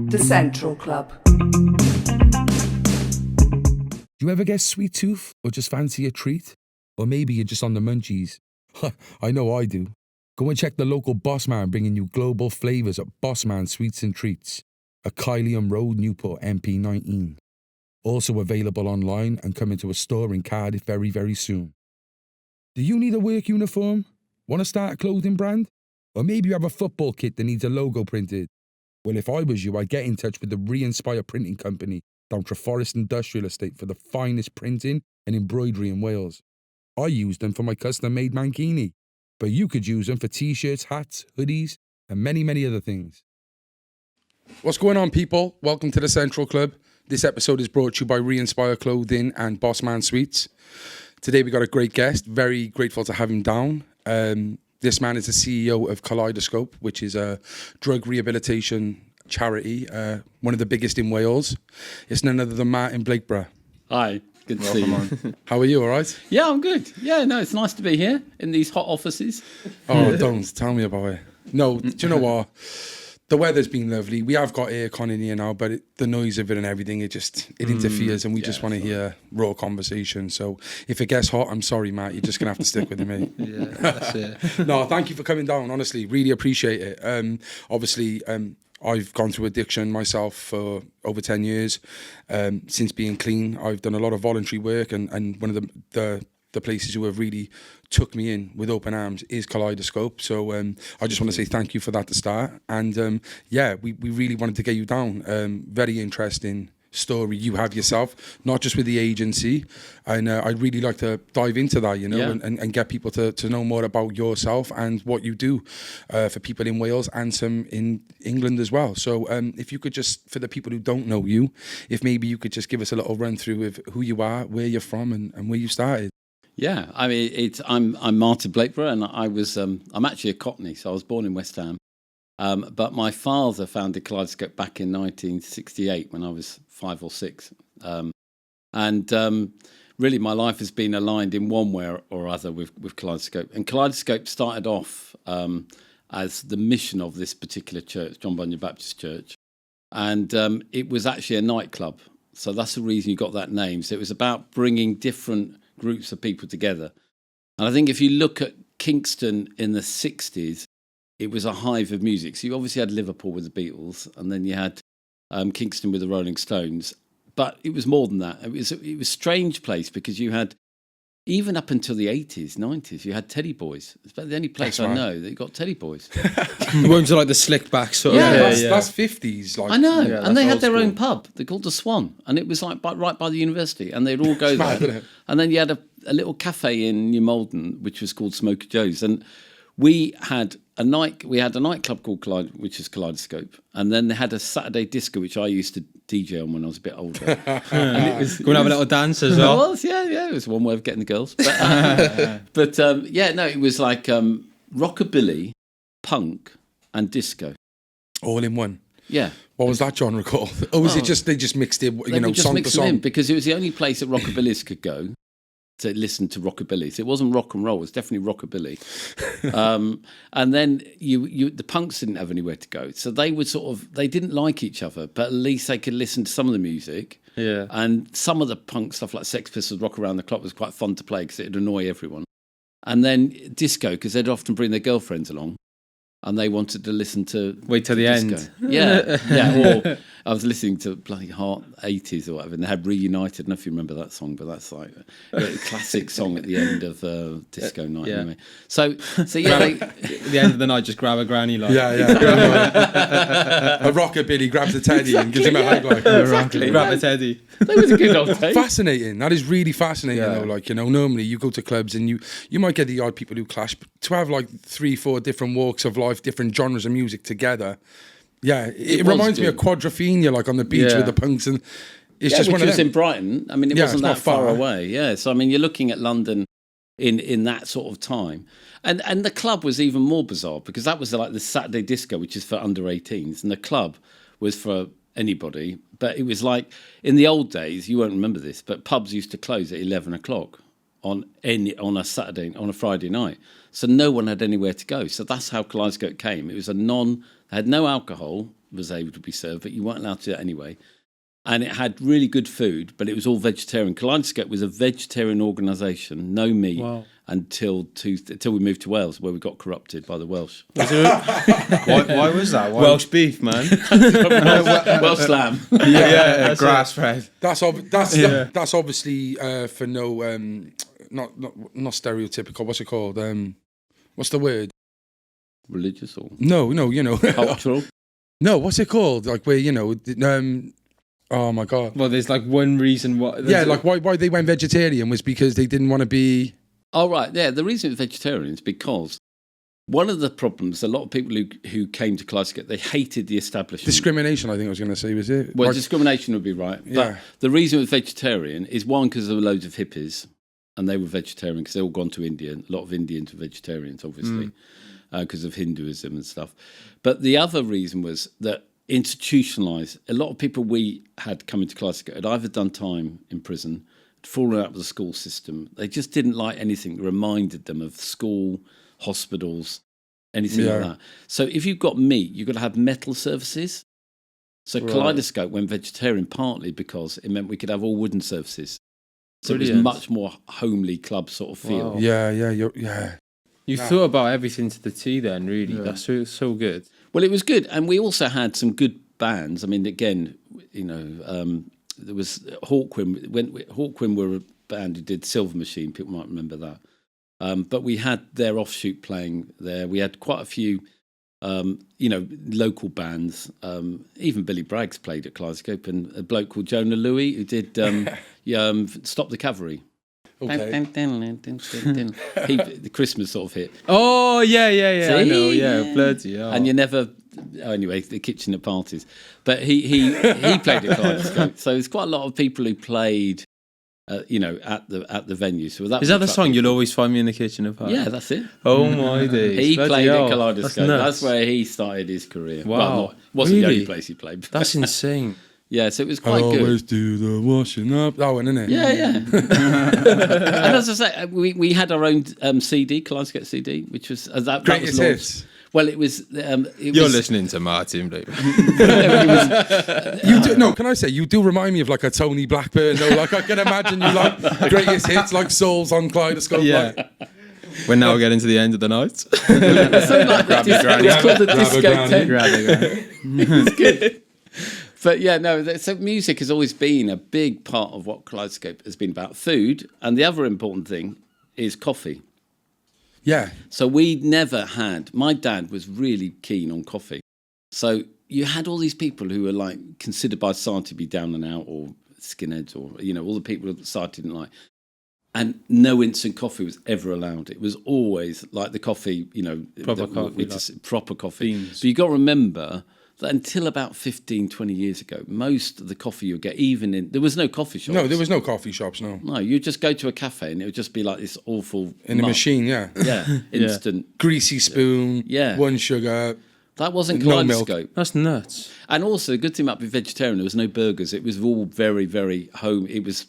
The Central Club. Do you ever get sweet tooth or just fancy a treat? Or maybe you're just on the munchies? I know I do. Go and check the local Boss Man bringing you global flavours at Boss Man Sweets and Treats at Kylium Road, Newport, MP19. Also available online and coming to a store in Cardiff very, very soon. Do you need a work uniform? Want to start a clothing brand? Or maybe you have a football kit that needs a logo printed? Well, if I was you, I'd get in touch with the Re-Inspire Printing Company down Treforest Industrial Estate for the finest printing and embroidery in Wales. I use them for my custom-made mankini, but you could use them for t-shirts, hats, hoodies, and many, many other things. What's going on, people? Welcome to the Central Club. This episode is brought to you by Re-Inspire Clothing and Boss Man Sweets. Today we got a great guest. Very grateful to have him down. This man is the CEO of Kaleidoscope, which is a drug rehabilitation charity, one of the biggest in Wales. It's none other than Martin Blakebrough. Hi, good to see you. How are you, all right? Yeah, I'm good. Yeah, no, it's nice to be here in these hot offices. Oh, don't tell me about it. No, do you know what? The weather's been lovely. We have got aircon in here now, but the noise of it and everything, it interferes, and we just want to hear raw conversation. So if it gets hot, I'm sorry, Matt. You're just going to have to stick with me. Yeah, that's it. No, thank you for coming down, honestly. Really appreciate it. Obviously, I've gone through addiction myself for over 10 years. Since being clean, I've done a lot of voluntary work, and one of the places who have really took me in with open arms is Kaleidoscope. So I just want to say thank you for that to start. And we really wanted to get you down. Very interesting story you have yourself, not just with the agency. And I'd really like to dive into that, and get people to know more about yourself and what you do for people in Wales and some in England as well. So if you could just, for the people who don't know you, if maybe you could just give us a little run through of who you are, where you're from, and where you started. Yeah, I mean, I'm Martin Blakebrough, and I'm actually a Cockney, so I was born in West Ham. But my father founded Kaleidoscope back in 1968 when I was 5 or 6. Really my life has been aligned in one way or other with Kaleidoscope. And Kaleidoscope started off as the mission of this particular church, John Bunyan Baptist Church. And it was actually a nightclub. So that's the reason you got that name. So it was about bringing different groups of people together. And I think if you look at Kingston in the 60s, it was a hive of music. So you obviously had Liverpool with the Beatles, and then you had Kingston with the Rolling Stones. But it was more than that. It was a strange place because you had, even up until the 80s, 90s, you had Teddy Boys. It's about the only place I know that you got Teddy Boys. You weren't like the slick back sort of. That's 50s. Like, I know. Yeah, and they had their school. own pub. They called the Swan. And it was like right by the university. And they'd all go there. And then you had a little cafe in New Malden, which was called Smoky Joe's. And we had a nightclub called which is Kaleidoscope. And then they had a Saturday disco, which I used to DJ on when I was a bit older. And it was, Go and have a little dance as well. It was, yeah. It was one way of getting the girls. But, it was like rockabilly, punk, and disco. all in one. Yeah. What was that genre called? Oh, was it just they just mixed it, song to song? Because it was the only place that rockabillys could go to listen to rockabillys. It wasn't rock and roll; it was definitely rockabilly. And then the punks didn't have anywhere to go, so they would they didn't like each other, but at least they could listen to some of the music. Yeah. And some of the punk stuff like Sex Pistols, Rock Around the Clock was quite fun to play because it'd annoy everyone. And then disco, because they'd often bring their girlfriends along. And they wanted to listen to... Wait till the disco. end. Yeah. Or I was listening to bloody Heart 80s or whatever, and they had Reunited. I don't know if you remember that song, but that's like a classic song at the end of Disco Night. Yeah. Anyway. So yeah. At the end of the night, just grab a granny like. Yeah. A rockabilly grabs a teddy and gives him a hug like. Exactly. Grab a teddy. That was a good old day. Fascinating. That is really fascinating though. Like, normally you go to clubs and you might get the odd people who clash, but to have like 3-4 different walks of life, different genres of music together. Yeah, it reminds me of Quadrophenia, like on the beach with the punks, and it's just which one of was them. in Brighton. I mean, it wasn't that far away. Yeah, so I mean, you're looking at London in that sort of time, and the club was even more bizarre because that was like the Saturday disco, which is for under 18s, and the club was for anybody. But it was like in the old days, you won't remember this, but pubs used to close at 11 o'clock on a Saturday, on a Friday night. So no one had anywhere to go. So that's how Kaleidoscope came. It was had no alcohol was able to be served, but you weren't allowed to do that anyway. And it had really good food, but it was all vegetarian. Kaleidoscope was a vegetarian organisation, no meat, until we moved to Wales, where we got corrupted by the Welsh. Why was that? Welsh beef, man. Welsh lamb. Grass fed. That's obviously for no not stereotypical. What's it called? What's the word? Religious or no, you know, cultural. No, what's it called? Like where oh my God. Well, there's like one reason why. Like why they went vegetarian was because they didn't want to be. Oh right, yeah. The reason it's vegetarian is because one of the problems, a lot of people who came to Kaleidoscope, they hated the establishment. Discrimination, I think I was going to say, was it? Well, discrimination would be right. But the reason it was vegetarian is one, because there were loads of hippies, and they were vegetarian because they all gone to India. A lot of Indians were vegetarians, obviously, because of Hinduism and stuff. But the other reason was that institutionalised. A lot of people we had coming to Kaleidoscope had either done time in prison, fallen out of the school system. They just didn't like anything that reminded them of school, hospitals, anything like that. So if you've got meat, you've got to have metal surfaces. So Kaleidoscope went vegetarian partly because it meant we could have all wooden surfaces. So it was much more homely club sort of feel. Wow. Yeah. You thought about everything to the T then, really. Yeah. That's so good. Well, it was good. And we also had some good bands. I mean, again, you know, there was Hawkwind. Hawkwind were a band who did Silver Machine. People might remember that. But we had their offshoot playing there. We had quite a few, local bands. Even Billy Braggs played at Kaleidoscope, and a bloke called Jonah Louie who did Stop the Cavalry. Okay. The Christmas sort of hit. Oh, yeah. See? I know, yeah. Bloody hell. And you never... Anyway, the kitchen at parties. But he played at Kaleidoscope. So there's quite a lot of people who played, at the venue. So is that the song, You'll Always Find Me in the Kitchen at Parties? Yeah, that's it. Oh, my days. He played at Kaleidoscope. That's where he started his career. Wow. Well, wasn't the only place he played. That's insane. Yeah, so it was quite good. I always do the washing up. That one, isn't it? Yeah. And as I say, we had our own CD, Kaleidoscope CD, which was that Greatest was launched. Hits. Well, it was. You're listening to Martin Blakebrough. You do, no, can I say you do remind me of like a Tony Blackburn? No, like I can imagine you like Greatest Hits, like Souls on Kaleidoscope. Yeah. Like. We're now getting to the end of the night. So like it's called the discotheque. It's good. But yeah, no. So music has always been a big part of what Kaleidoscope has been about. Food, and the other important thing is coffee. Yeah. So we never had. My dad was really keen on coffee. So you had all these people who were like considered by society to be down and out, or skinheads, or all the people that society didn't like. And no instant coffee was ever allowed. It was always like the coffee, proper coffee. Beans. But you got to remember that until about 15, 20 years ago, most of the coffee you get, there was no coffee shops. No, there was no coffee shops, no. No, you'd just go to a cafe and it would just be like this awful... In a machine, yeah. Yeah, instant. Greasy spoon, one sugar. That wasn't no Kaleidoscope. milk. That's nuts. And also, the good thing about being vegetarian, there was no burgers. It was all very, very home. It was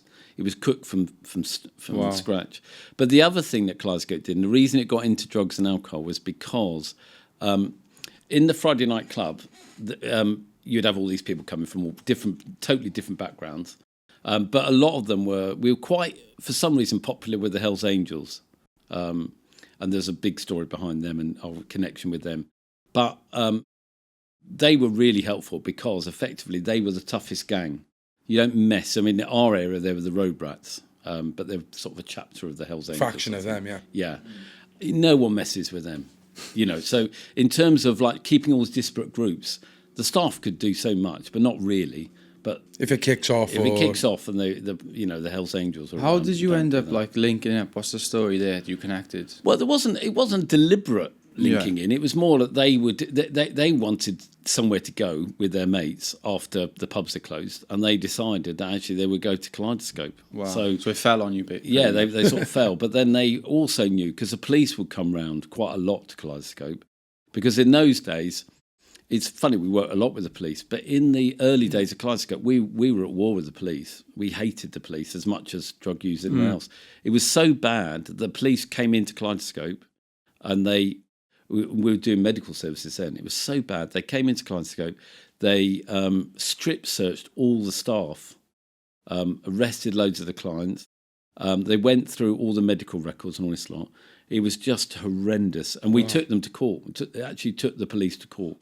cooked from scratch. But the other thing that Kaleidoscope did, and the reason it got into drugs and alcohol, was because... in the Friday night club, you'd have all these people coming from all totally different backgrounds. But a lot of them we were quite, for some reason, popular with the Hells Angels. And there's a big story behind them and our connection with them. But they were really helpful because effectively they were the toughest gang. You don't mess. I mean, in our area, they were the Road Rats, but they're sort of a chapter of the Hells Angels. Faction of them, yeah. Yeah. No one messes with them. So in terms of like keeping all these disparate groups, the staff could do so much, but not really. But if it kicks off, and the Hells Angels. How did you end up like linking up? What's the story there? You connected? Well, it wasn't deliberate linking in. It was more that they wanted somewhere to go with their mates after the pubs had closed, and they decided that actually they would go to Kaleidoscope. Wow! So it fell on you a bit. Yeah, they sort of fell, but then they also knew because the police would come round quite a lot to Kaleidoscope, because in those days, it's funny, we work a lot with the police, but in the early days of Kaleidoscope, we were at war with the police. We hated the police as much as drug use and anything else. It was so bad that the police came into Kaleidoscope and we were doing medical services then. It was so bad. They came into Kaleidoscope, they strip searched all the staff, arrested loads of the clients. They went through all the medical records and all this lot. It was just horrendous. And we took them to court. Actually took the police to court.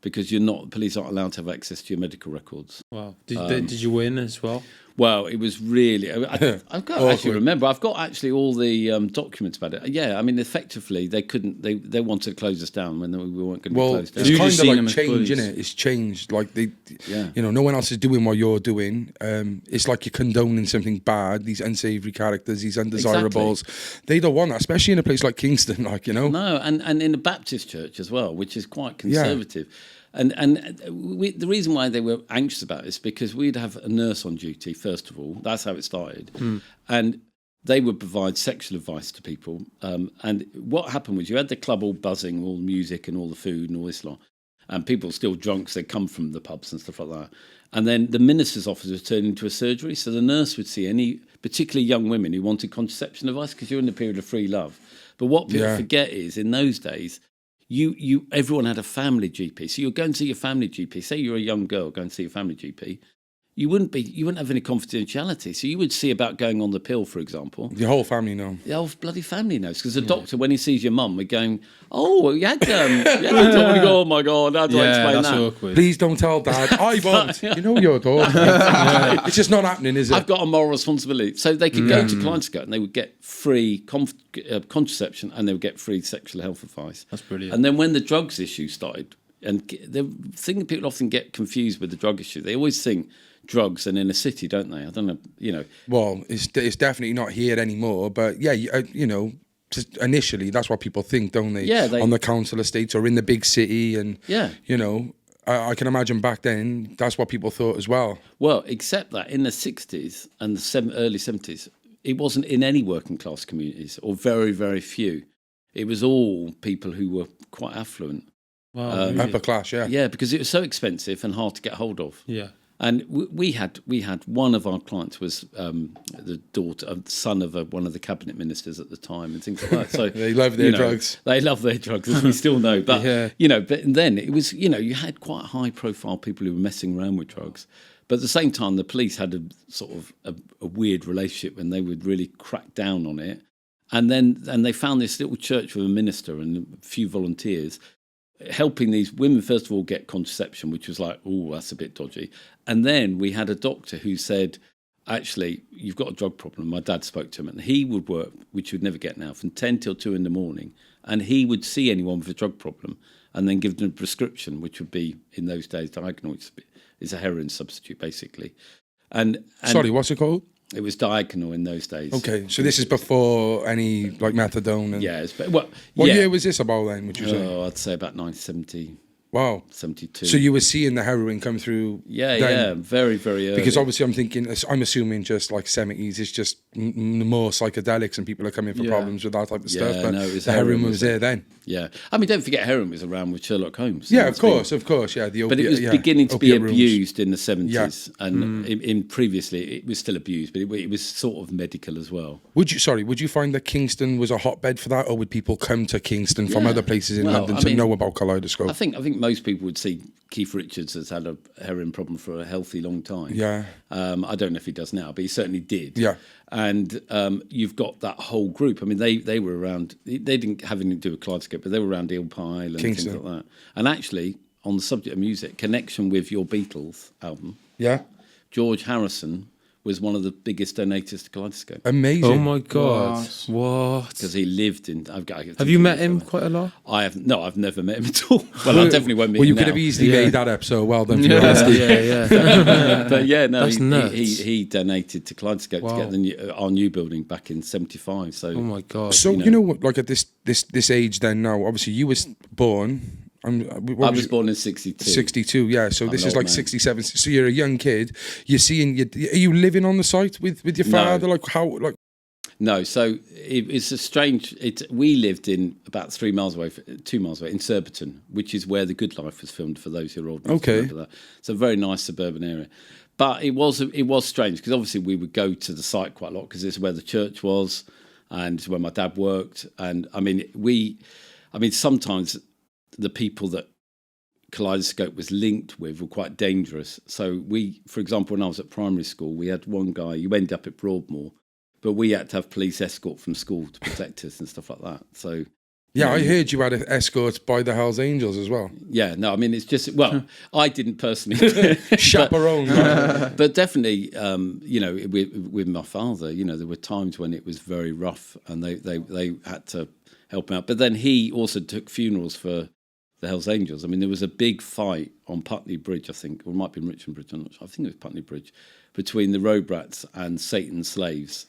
Because police aren't allowed to have access to your medical records. Wow. Did you win as well? Well, it was really... I've got to actually remember. I've got actually all the documents about it. Yeah, I mean, effectively, they couldn't... They wanted to close us down when we weren't going to be closed down. It's kind of like change, isn't it? It's changed. Like, no one else is doing what you're doing. It's like you're condoning something bad. These unsavoury characters, these undesirables. Exactly. They don't want that, especially in a place like Kingston, No, and in a Baptist church as well, which is quite conservative. Yeah. And the reason why they were anxious about this, because we'd have a nurse on duty, first of all. That's how it started. And they would provide sexual advice to people. And what happened was you had the club all buzzing, all the music and all the food and all this lot. And people still drunk, so they come from the pubs and stuff like that. And then the minister's office was turned into a surgery. So the nurse would see any, particularly young women who wanted contraception advice, because you're in a period of free love. But what people forget is, in those days, everyone had a family GP. So you're going to see your family GP. Say you're a young girl going to see your family GP. You wouldn't have any confidentiality. So you would see about going on the pill, for example. Your whole family knows. The whole bloody family knows. Because the doctor, when he sees your mum, we're going, oh, you had oh my God, how do I explain that's that? Awkward. Please don't tell Dad. I won't. You know your daughter. It's just not happening, is it? I've got a moral responsibility. So they could go to Kaleidoscope and they would get free contraception and they would get free sexual health advice. That's brilliant. And then when the drugs issue started, and the thing that people often get confused with the drug issue, they always think drugs and in a city, don't they? I don't know, Well, it's definitely not here anymore, but just initially that's what people think, don't they? Yeah, on the council estates or in the big city, and yeah, I can imagine back then that's what people thought as well. Well, except that in the 60s and the early 70s, it wasn't in any working class communities, or very, very few. It was all people who were quite affluent. Wow, really? Upper class, yeah. Yeah, because it was so expensive and hard to get hold of. Yeah. And we had one of our clients was the son of one of the cabinet ministers at the time and things like that. So they love their drugs. They love their drugs, as we still know. But but then it was you had quite high profile people who were messing around with drugs. But at the same time, the police had a sort of a weird relationship when they would really crack down on it. And they found this little church with a minister and a few volunteers helping these women, first of all, get contraception, which was like, oh, that's a bit dodgy. And then we had a doctor who said, actually, you've got a drug problem. My dad spoke to him, and he would work, which you would never get now, from 10 till 2 in the morning. And he would see anyone with a drug problem and then give them a prescription, which would be, in those days, diagonal, which is a heroin substitute, basically. And sorry, what's it called? It was diagonal in those days. Okay, so this is before any like methadone. And yeah, what year was this about then? Would you say? Oh, I'd say about 1970. Wow, 72. So you were seeing the heroin come through? Yeah, very, very early. Because obviously, I'm assuming just like 70s, it's just more psychedelics, and people are coming for problems with that type of stuff. But no, the heroin was there then. Yeah, I mean, don't forget, heroin was around with Sherlock Holmes. Yeah, of course, yeah. But it was beginning to be abused in the 70s, and in previously it was still abused, but it was sort of medical as well. Would you find that Kingston was a hotbed for that, or would people come to Kingston from other places in London to know about Kaleidoscope? I think most people would see Keith Richards has had a heroin problem for a healthy long time. Yeah. I don't know if he does now, but he certainly did. Yeah. And you've got that whole group. I mean, they were around. They didn't have anything to do with Kaleidoscope, but they were around Eel Pile and Kingston. things like that. And actually, on the subject of music, connection with your Beatles album. Yeah. George Harrison was one of the biggest donators to Kaleidoscope. Amazing. Oh my God. What? Because he lived in... Have you met him quite a lot? I've never met him at all. Well, I definitely won't meet him Well, you now. could have easily made that up, so well done. Yeah. But yeah, no, that's nuts. He donated to Kaleidoscope to get our new building back in 75. So, oh my God. So, you know what, like at this age then now, obviously you was born... I was born in 62. 62, yeah. So this is like 67. So you're a young kid. Are you living on the site with your father? No. Like how? Like No, so it's a strange. We lived in about 2 miles away in Surbiton, which is where The Good Life was filmed. For those who are old enough to remember that, it's a very nice suburban area. But it was strange because obviously we would go to the site quite a lot because it's where the church was and it's where my dad worked. And I mean, sometimes the people that Kaleidoscope was linked with were quite dangerous. So for example, when I was at primary school, we had one guy. You end up at Broadmoor. But we had to have police escort from school to protect us and stuff like that. So, yeah, I heard you had escorts by the Hells Angels as well. Yeah, no, I mean, it's just, well, I didn't personally. Chaperone. But definitely, with my father, there were times when it was very rough and they had to help him out. But then he also took funerals for the Hells Angels. I mean, there was a big fight on Putney Bridge, I think, or it might be Richmond Bridge, I'm not sure. I think it was Putney Bridge, between the road rats and Satan's slaves.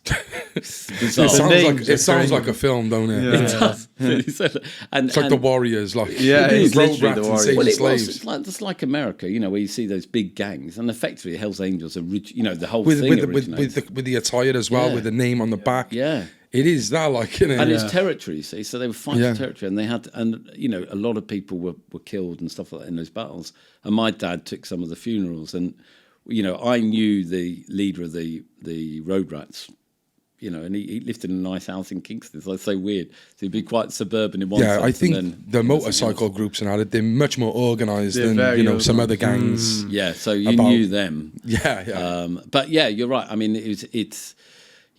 Bizarre. It sounds like a film, don't it? Yeah. It does. It's like the Warriors, like it's road rats and Satan's slaves. It's like America, where you see those big gangs, and effectively the Hells Angels are, the whole thing originates. With the attire as well, with the name on the back. Yeah. It is that, and it's territory, see. So they were fighting territory, and they had, a lot of people were killed and stuff like that in those battles. And my dad took some of the funerals, and I knew the leader of the road rats, and he lived in a nice house in Kingston. So it's so weird. So he'd be quite suburban in one sense. Yeah, I think the motorcycle groups and they're much more organised than some other gangs. Yeah, so you knew them. Yeah. But yeah, you're right. I mean, it's.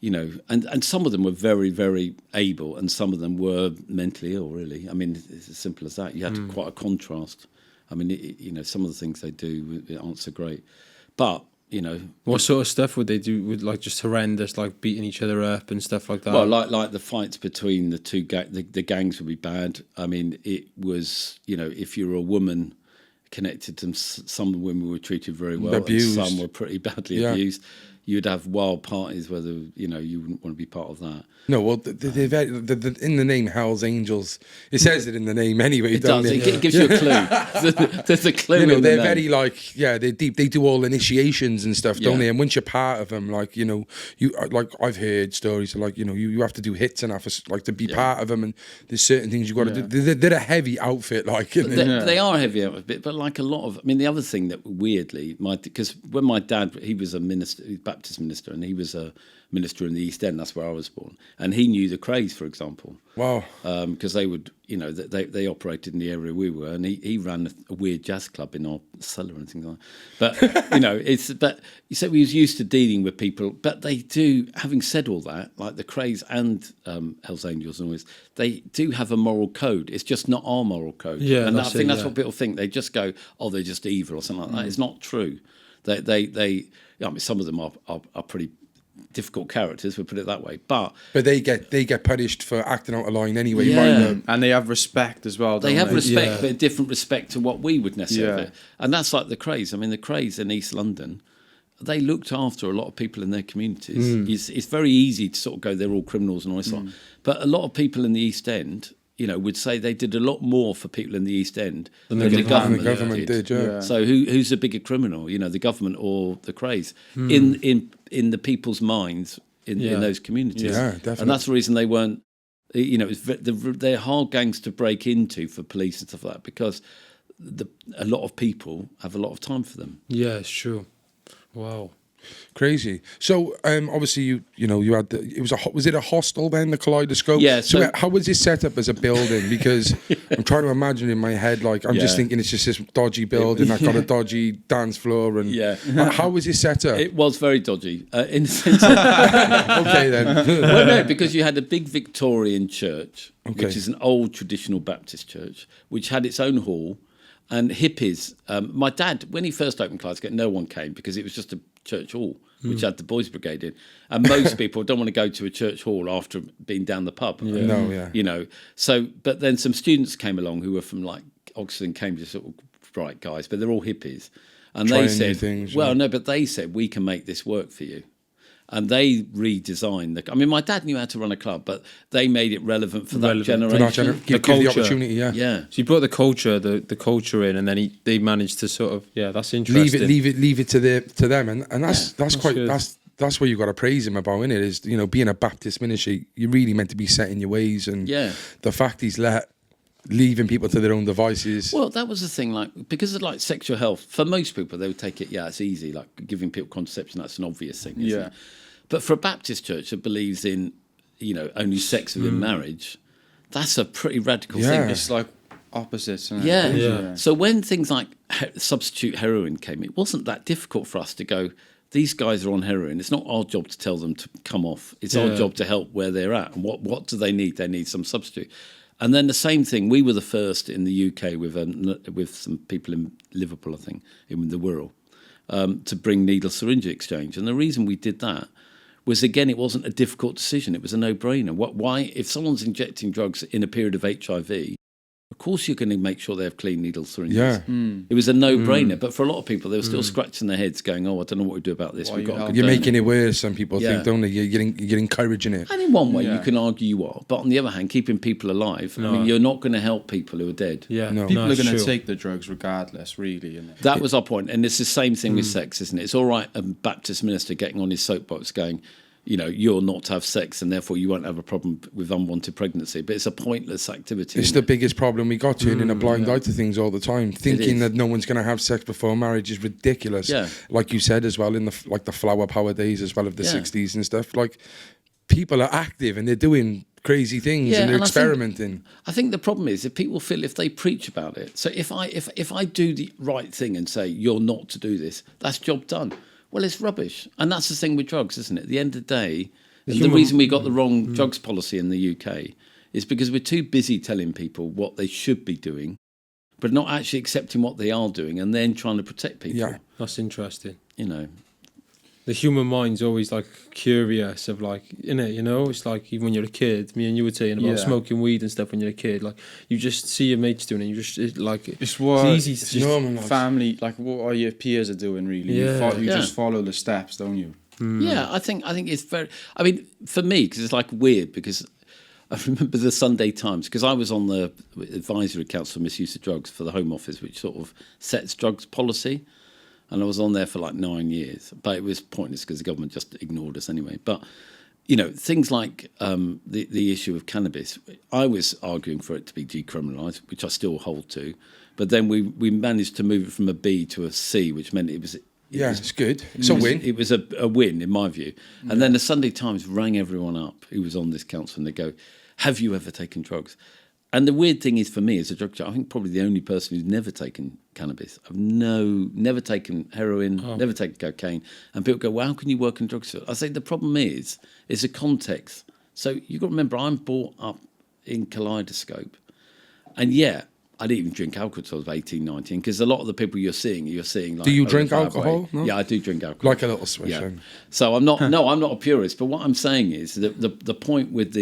And some of them were very, very able, and some of them were mentally ill. Really, I mean, it's as simple as that. You had quite a contrast. I mean, some of the things they do aren't so great, but what sort of stuff would they do? Would like just horrendous, like beating each other up and stuff like that? Well, like the fights between the two the gangs would be bad. I mean, it was if you were a woman connected to them, some women were treated very well, abused. And some were pretty badly abused. You'd have wild parties where you wouldn't want to be part of that. No, well, in the name Hell's Angels, it says it in the name anyway. It does. It gives you a clue. There's a clue. They're very they're deep. They do all initiations and stuff, don't they? And once you're part of them, I've heard stories of you have to do hits and to be part of them, and there's certain things you got to do. They're a heavy outfit, they are a heavy outfit, but like a lot of. I mean, the other thing that weirdly, because when my dad, he was a minister, Baptist minister, and he was a minister in the East End. That's where I was born, and he knew the Crays, for example. Wow. Because they would, they operated in the area we were, and he ran a weird jazz club in our cellar and things like that. But you said we was used to dealing with people, but they do. Having said all that, like the Crays and Hells Angels and all this, they do have a moral code. It's just not our moral code. Yeah, and I think that's what people think. They just go, oh, they're just evil or something like that. It's not true. I mean, some of them are pretty difficult characters, we'll put it that way. But they get punished for acting out of line anyway. Yeah. And they have respect as well. They have respect, but a different respect to what we would necessarily have. And that's like the Crays. I mean, the Crays in East London, they looked after a lot of people in their communities. It's very easy to sort of go, they're all criminals and all this lot. But a lot of people in the East End, would say they did a lot more for people in the East End than the government did. Yeah. So who's a bigger criminal? The government or the Crays in the people's minds in those communities? Yeah, definitely. And that's the reason they weren't. They're hard gangs to break into for police and stuff like that because a lot of people have a lot of time for them. Yeah, it's true. Wow. Crazy. So obviously you had was it a hostel then, the Kaleidoscope? Yeah. So how was it set up as a building? Because I'm trying to imagine in my head, I'm just thinking it's just this dodgy building that got a dodgy dance floor and how was it set up? It was very dodgy in the sense of okay then. Well, no, because you had a big Victorian church, which is an old traditional Baptist church, which had its own hall. And hippies. My dad, when he first opened Kaleidoscope, no one came because it was just a church hall, which had the boys' brigade in. And most people don't want to go to a church hall after being down the pub. So, but then some students came along who were from like Oxford and Cambridge, sort of bright guys, but they're all hippies. And they said, but they said, we can make this work for you. And they redesigned my dad knew how to run a club, but they made it relevant for that generation. Give the opportunity, yeah. So you brought the culture in, and then they managed to sort of, that's interesting. Leave it to them, and that's that's what you got to praise him about, innit? Is, you know, being a Baptist ministry, you're really meant to be set in your ways, and the fact he's leaving people to their own devices. Well, that was the thing, like, because of like sexual health, for most people, they would take it, it's easy, like giving people contraception, that's an obvious thing, isn't it? But for a Baptist church that believes in, you know, only sex within marriage, that's a pretty radical thing. It's like opposites. Isn't it? Yeah. So when things like substitute heroin came, it wasn't that difficult for us to go, these guys are on heroin. It's not our job to tell them to come off. It's our job to help where they're at. And what do they need? They need some substitute. And then the same thing, we were the first in the UK with some people in Liverpool, I think, in the Wirral, to bring needle syringe exchange. And the reason we did that was, again, it wasn't a difficult decision. It was a no-brainer. Why, if someone's injecting drugs in a period of HIV, of course you're going to make sure they have clean needle syringes. Yeah. It was a no-brainer. But for a lot of people, they were still scratching their heads going, I don't know what we do about this. You're making it worse, some people think, don't they? You're encouraging it. And in one way, you can argue you are. But on the other hand, keeping people alive, I mean, you're not going to help people who are dead. Yeah, people are going to take the drugs regardless, really. Isn't it? That was our point. And it's the same thing with sex, isn't it? It's all right, a Baptist minister getting on his soapbox going, you know, you're not to have sex and therefore you won't have a problem with unwanted pregnancy. But it's a pointless activity. It's the biggest problem we got, turning a blind eye to things all the time. Thinking that no one's going to have sex before marriage is ridiculous. Yeah. Like you said as well, in the flower power days as well of the 60s and stuff. Like, people are active and they're doing crazy things and they're experimenting. I think the problem is if people feel if they preach about it. So if I do the right thing and say, you're not to do this, that's job done. Well, it's rubbish. And that's the thing with drugs, isn't it? At the end of the day, the reason we got the wrong drugs policy in the UK is because we're too busy telling people what they should be doing, but not actually accepting what they are doing and then trying to protect people. Yeah, that's interesting. You know. The human mind's always like curious of like, innit, you know, it's like even when you're a kid, me and you were saying about smoking weed and stuff when you're a kid, like you just see your mates doing it, you just it's easy to just normal, family, like what are your peers are doing really. You just follow the steps, don't you? Yeah, I think it's very, I mean, for me, because it's like weird, because I remember the Sunday Times, because I was on the advisory council for misuse of drugs for the Home Office, which sort of sets drugs policy. And I was on there for like 9 years, but it was pointless because the government just ignored us anyway. But, you know, things like the issue of cannabis, I was arguing for it to be decriminalised, which I still hold to. But then we managed to move it from a B to a C, which meant it was... it's good. It's a win. It was a win, in my view. And then the Sunday Times rang everyone up who was on this council and they go, have you ever taken drugs? And the weird thing is, for me as a drug user, I think probably the only person who's never taken cannabis. I've never taken heroin, never taken cocaine. And people go, well, how can you work in drugs? I say the problem is the context. So you've got to remember, I'm brought up in Kaleidoscope. And I didn't even drink alcohol until I was 18, 19, because a lot of the people you're seeing like... Do you drink alcohol? No? Yeah, I do drink alcohol. Like a little swish. Yeah. So I'm not a purist, but what I'm saying is that the point with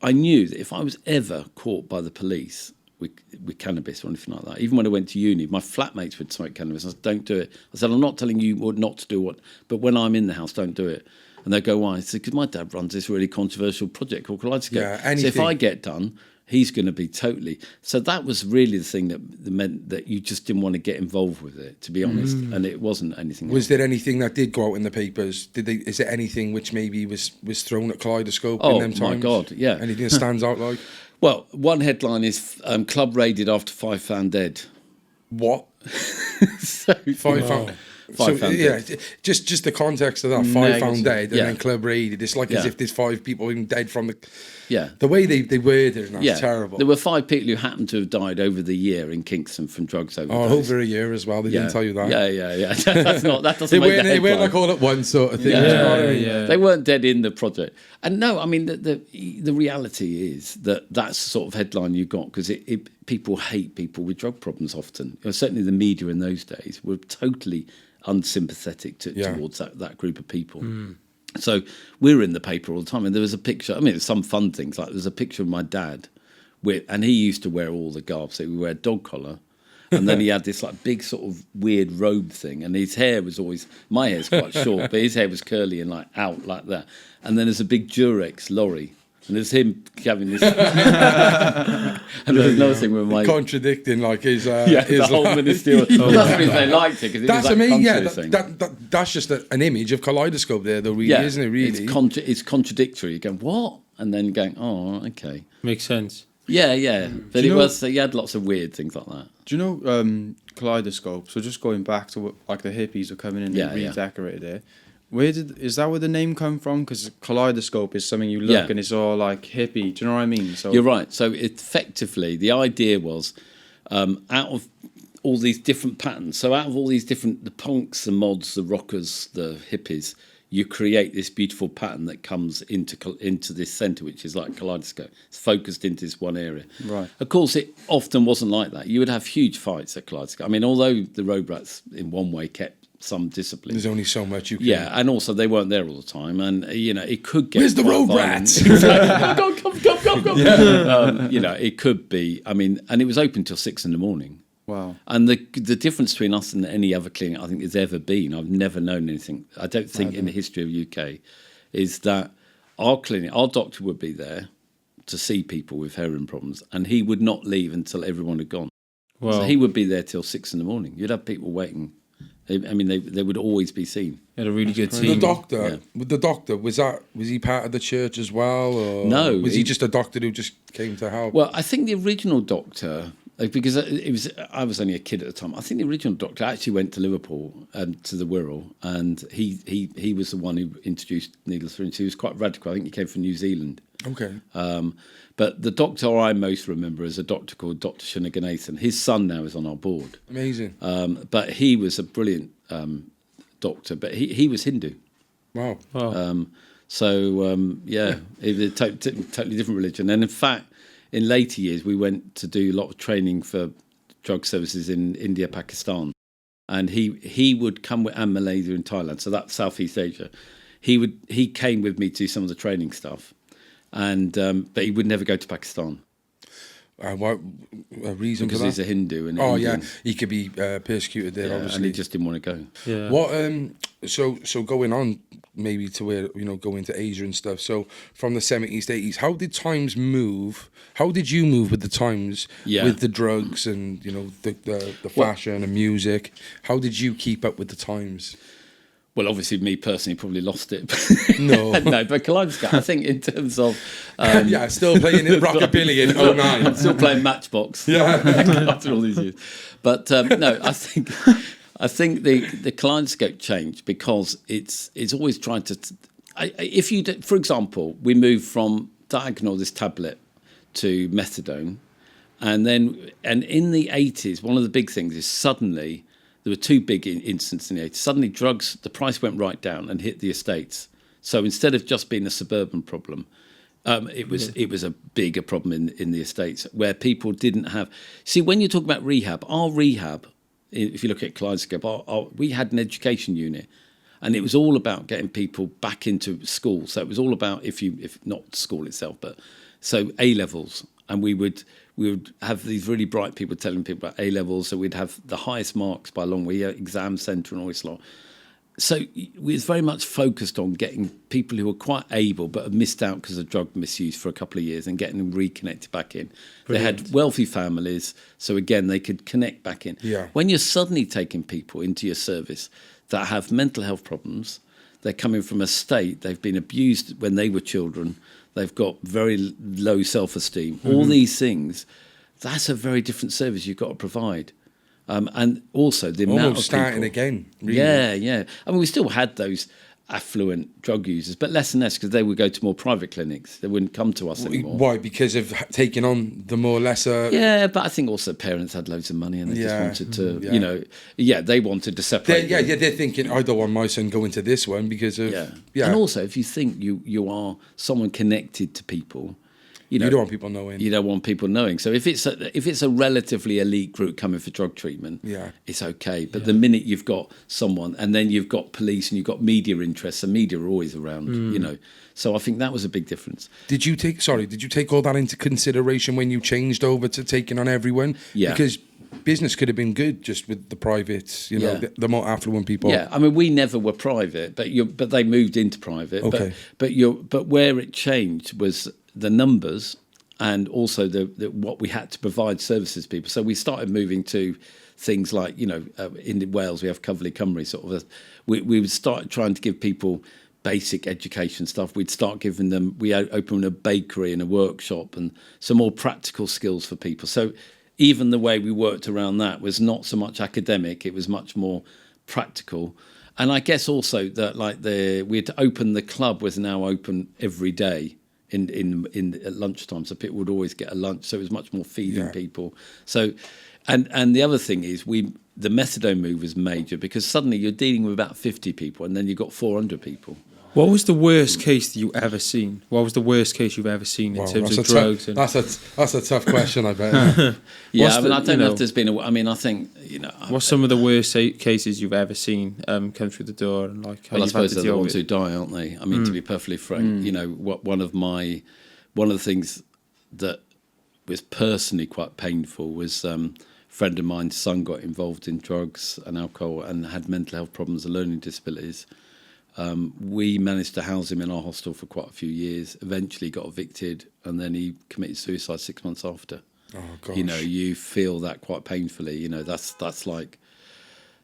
I knew that if I was ever caught by the police with cannabis or anything like that, even when I went to uni, my flatmates would smoke cannabis. I said, don't do it. I said, I'm not telling you not to do what, but when I'm in the house, don't do it. And they go, why? I said, because my dad runs this really controversial project called Kaleidoscope. Yeah, so if I get done, he's going to be totally... So that was really the thing that meant that you just didn't want to get involved with it, to be honest. And it wasn't anything Was there anything that did go out in the papers? Is there anything which maybe was thrown at Kaleidoscope in them times? Oh, my God, yeah. Anything that stands out like? Well, one headline is club raided after 5 found dead. What? So, 5 found... Five found dead. Just the context of that, 5 found dead and then club raided. It's like as if there's 5 people even dead from the... Yeah. The way they worded it, that's terrible. There were 5 people who happened to have died over the year in Kingston from drugs overdose. Over a year as well. They didn't tell you that. Yeah. That doesn't make the headline. They weren't like all at once sort of thing. Yeah. They weren't dead in the project. And no, I mean, the reality is that that's the sort of headline you got because people hate people with drug problems often. Certainly the media in those days were totally unsympathetic towards that group of people. So we were in the paper all the time, and there was a picture. I mean, there's some fun things. Like there's a picture of my dad, and he used to wear all the garb. So he would wear a dog collar, and then he had this like big sort of weird robe thing, and his hair was always. My hair's quite short, but his hair was curly and like out like that. And then there's a big Durex lorry And there's him having this. And there's another thing with my contradicting like his the whole ministerial. That's the reason they liked it, because it was amazing. Yeah, thing. that's just an image of Kaleidoscope there, though, really, isn't it? Really, it's contradictory. You're going, what? And then going, oh, okay, makes sense. Yeah. But he had lots of weird things like that. Do you know Kaleidoscope? So just going back to what, like the hippies are coming in and redecorated it. Is that where the name come from? Because Kaleidoscope is something you look and it's all like hippie. Do you know what I mean? So you're right. So effectively, the idea was out of all these different patterns. So out of all these different, the punks, the mods, the rockers, the hippies, you create this beautiful pattern that comes into this centre, which is like Kaleidoscope. It's focused into this one area. Right. Of course, it often wasn't like that. You would have huge fights at Kaleidoscope. I mean, although the Road Rats in one way kept some discipline. There's only so much you can. Yeah, and also they weren't there all the time, and it could get. Where's the Road Rats? Come. Yeah. It could be. I mean, and it was open till 6 a.m. Wow. And the difference between us and any other clinic I think there's ever been, I've never known anything. I don't think in the history of UK, is that our clinic, our doctor would be there to see people with heroin problems, and he would not leave until everyone had gone. Wow. So he would be there till 6 a.m. You'd have people waiting. I mean, they would always be seen. Had a really good team. The doctor, was he part of the church as well, or no? Was he just a doctor who just came to help? Well, I think the original doctor, because I was only a kid at the time. I think the original doctor actually went to Liverpool to the Wirral, and he was the one who introduced needle syringe. He was quite radical. I think he came from New Zealand. Okay. But the doctor I most remember is a doctor called Dr. Shanaganathan. His son now is on our board. Amazing. But he was a brilliant doctor, but he was Hindu. Wow. It was a totally different religion. And in fact, in later years, we went to do a lot of training for drug services in India, Pakistan. And he would come with, and Malaysia and Thailand, so that's Southeast Asia. He came with me to do some of the training stuff. And but he would never go to Pakistan. What reason? Because for that? he's a Hindu. And he could be persecuted there, obviously. And he just didn't want to go. Yeah. What? So going on maybe to where go into Asia and stuff. So from the 70s to 80s, how did times move? How did you move with the times with the drugs and the fashion and music? How did you keep up with the times? Well, obviously, me personally probably lost it. No. But Kaleidoscope, I think in terms of... still playing in rockabilly in 09. I'm still playing Matchbox. Yeah. After all these years. But no, I think the Kaleidoscope changed because it's always trying to... for example, we moved from Diagonal, this tablet, to methadone. And in the 80s, one of the big things is suddenly... There were two big incidents in the 80s. Suddenly drugs, the price went right down and hit the estates. So instead of just being a suburban problem, it was a bigger problem in the estates where people didn't have... See, when you talk about rehab, our rehab, if you look at Kaleidoscope, we had an education unit, and it was all about getting people back into school. So it was all about, if not school itself, but so A-levels. And we would have these really bright people telling people about A-levels, so we'd have the highest marks by a long way, exam centre and all this lot. So we was very much focused on getting people who were quite able but have missed out because of drug misuse for a couple of years and getting them reconnected back in. Brilliant. They had wealthy families, so again, they could connect back in. Yeah. When you're suddenly taking people into your service that have mental health problems, they're coming from a state, they've been abused when they were children, they've got very low self-esteem. Mm-hmm. All these things, that's a very different service you've got to provide. And also the amount of people... starting again, really. Yeah. I mean, we still had those affluent drug users, but less and less because they would go to more private clinics. They wouldn't come to us anymore. Why? Because of taking on the more lesser... Yeah, but I think also parents had loads of money and they just wanted to, they wanted to separate. They're thinking, I don't want my son going to this one because of... Yeah. And also, if you think you are someone connected to people... You don't want people knowing. You don't want people knowing. So if it's a relatively elite group coming for drug treatment, it's okay. But the minute you've got someone, and then you've got police, and you've got media interests, and media are always around, So I think that was a big difference. Did you take all that into consideration when you changed over to taking on everyone? Yeah. Because business could have been good just with the privates, the more affluent people. Yeah, I mean, we never were private, but they moved into private. Okay. But where it changed was the numbers and also the what we had to provide services to people. So we started moving to things like, in Wales we have Cyfle Cymru, sort of. We would start trying to give people basic education stuff. We'd start giving them. We opened a bakery and a workshop and some more practical skills for people. So even the way we worked around that was not so much academic; it was much more practical. And I guess also that we had to open the club was now open every day in at lunchtime, so people would always get a lunch. So it was much more feeding people. So, and the other thing is the methadone move was major because suddenly you're dealing with about 50 people, and then you've got 400 people. What was the worst case that you ever seen? What was the worst case you've ever seen in terms of drugs? That's a tough question, I bet. I don't know if there's been I think, What's some of the worst cases you've ever seen come through the door? And how I suppose they're the ones who die, aren't they? I mean, to be perfectly frank, one of the things that was personally quite painful was a friend of mine's son got involved in drugs and alcohol and had mental health problems and learning disabilities. We managed to house him in our hostel for quite a few years, eventually got evicted, and then he committed suicide 6 months after. Oh, gosh. You feel that quite painfully. That's like,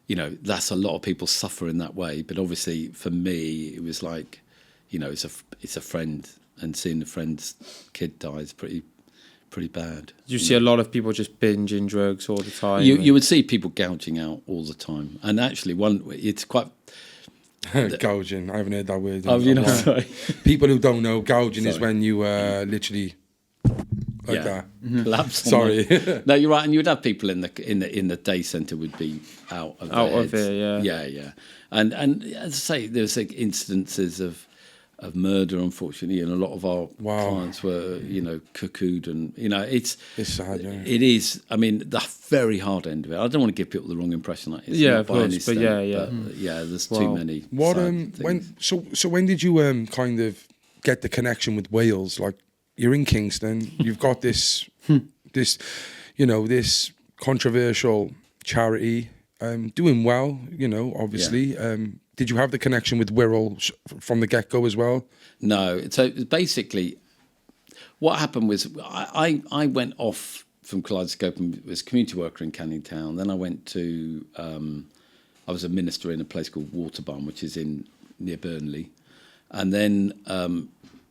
that's a lot of people suffer in that way. But obviously for me, it was like, it's a friend, and seeing a friend's kid die is pretty bad. You see a lot of people just binging drugs all the time. You would see people gouging out all the time. And actually it's quite... Gouging, I haven't heard that word. Oh, sorry. People who don't know, gouging is when you literally that. Collapse. Sorry. No, you're right, and you'd have people in the day centre would be out of it. Yeah. And as I say, there's incidences of murder, unfortunately, and a lot of our clients were, cuckooed, and it's sad. Yeah. It is. I mean, the very hard end of it. I don't want to give people the wrong impression. Like it's of course, but there's too many. What when did you kind of get the connection with Wales? Like, you're in Kingston, you've got this this controversial charity doing well, obviously. Did you have the connection with Wirral from the get-go as well? No. So basically, what happened was I went off from Kaleidoscope and was a community worker in Canning Town. Then I went to... I was a minister in a place called Waterburn, which is near Burnley. And then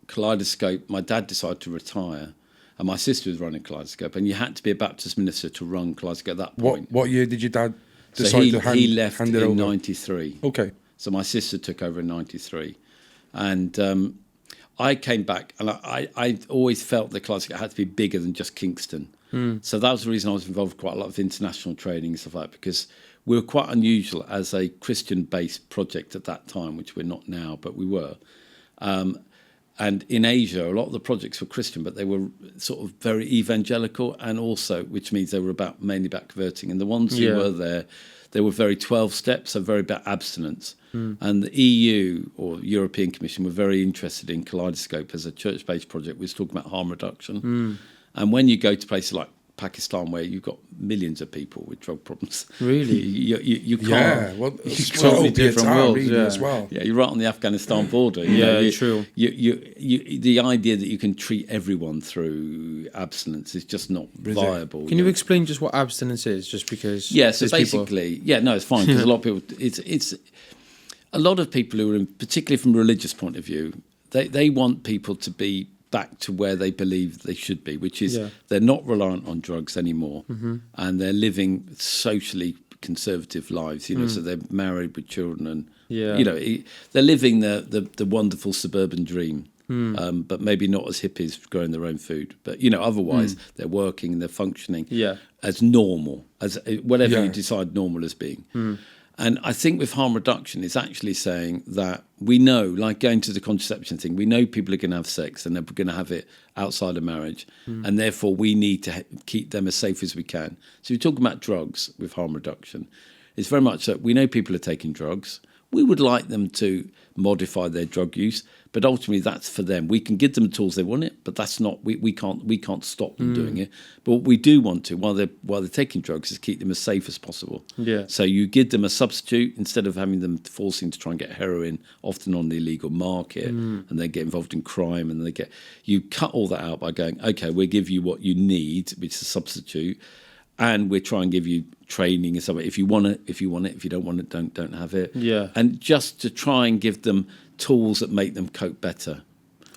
Kaleidoscope, my dad decided to retire, and my sister was running Kaleidoscope, and you had to be a Baptist minister to run Kaleidoscope at that point. What year did your dad decide to hand it over? He left in 93. Okay. So my sister took over in 93. And I came back, and I always felt that Kaleidoscope had to be bigger than just Kingston. So that was the reason I was involved in quite a lot of international training and stuff like that, because we were quite unusual as a Christian-based project at that time, which we're not now, but we were. And in Asia, a lot of the projects were Christian, but they were sort of very evangelical, and also, which means they were mainly about converting. And the ones who were there, they were very 12 steps, so very about abstinence. And the EU, or European Commission, were very interested in Kaleidoscope as a church-based project. We was talking about harm reduction. And when you go to places like Pakistan, where you've got millions of people with drug problems, really, you can't. Yeah, well, it's totally different worlds as well. Yeah, you're right on the Afghanistan border. True. The idea that you can treat everyone through abstinence is just not viable. Can you explain just what abstinence is? Just because. Yeah. So basically, it's fine, because a lot of people. It's a lot of people who are particularly from a religious point of view, they want people to be back to where they believe they should be, which is they're not reliant on drugs anymore, and they're living socially conservative lives, so they're married with children, and they're living the wonderful suburban dream, but maybe not as hippies growing their own food, but otherwise they're working and they're functioning as normal, as whatever you decide normal as being. And I think with harm reduction, it's actually saying that we know, like going to the contraception thing, we know people are going to have sex and they're going to have it outside of marriage. And therefore, we need to keep them as safe as we can. So you're talking about drugs with harm reduction. It's very much that we know people are taking drugs. We would like them to modify their drug use, but ultimately that's for them. We can give them the tools they want it, but that's not we can't stop them doing it. But what we do want to while they're taking drugs is keep them as safe as possible. Yeah. So you give them a substitute instead of having them forcing to try and get heroin, often on the illegal market, and they get involved in crime, and you cut all that out by going, okay, we'll give you what you need, which is a substitute. And we'll try and give you training and something. If you want it, if you don't want it, don't have it. Yeah. And just to try and give them tools that make them cope better.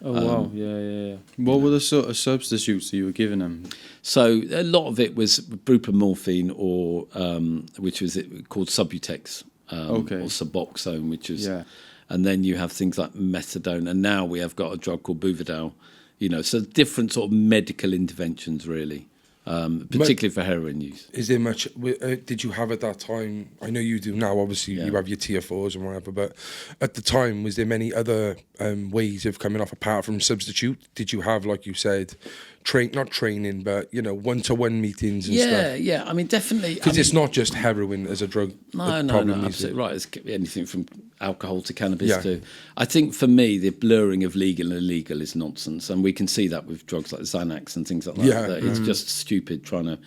Oh wow, yeah. What were the sort of substitutes that you were giving them? So a lot of it was buprenorphine, or which was called Subutex, or Suboxone, which is, and then you have things like methadone, and now we have got a drug called Buvidal. So different sort of medical interventions, really. Particularly for heroin use. Is there much? Did you have at that time? I know you do now. Obviously, you have your Tier 4s and whatever. But at the time, was there many other ways of coming off apart from substitute? Did you have, like you said, not training, but one-to-one meetings and stuff? Yeah. I mean, definitely. Because it's not just heroin as a drug. No, absolutely right. It's anything from alcohol to cannabis to. I think for me, the blurring of legal and illegal is nonsense, and we can see that with drugs like Xanax and things like that. Yeah. That it's just stupid trying to.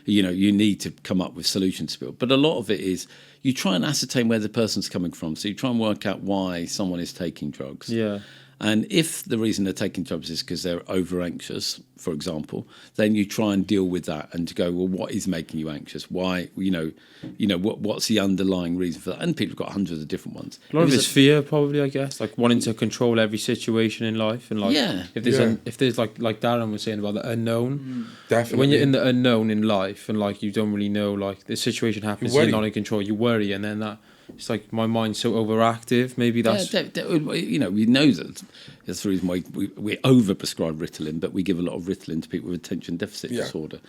You need to come up with solutions to it. But a lot of it is you try and ascertain where the person's coming from. So you try and work out why someone is taking drugs. Yeah. And if the reason they're taking drugs is because they're over anxious, for example, then you try and deal with that and to go, well, what is making you anxious? Why, what's the underlying reason for that? And people have got hundreds of different ones. A lot of it's fear, probably, I guess, like wanting to control every situation in life, and if there's like Darren was saying about the unknown, definitely. When you're in the unknown in life and like you don't really know, like the situation happens, you're not in control, you worry, and then that. It's like my mind's so overactive. Maybe that's... we know that that's the reason why we overprescribe Ritalin, but we give a lot of Ritalin to people with attention deficit disorder.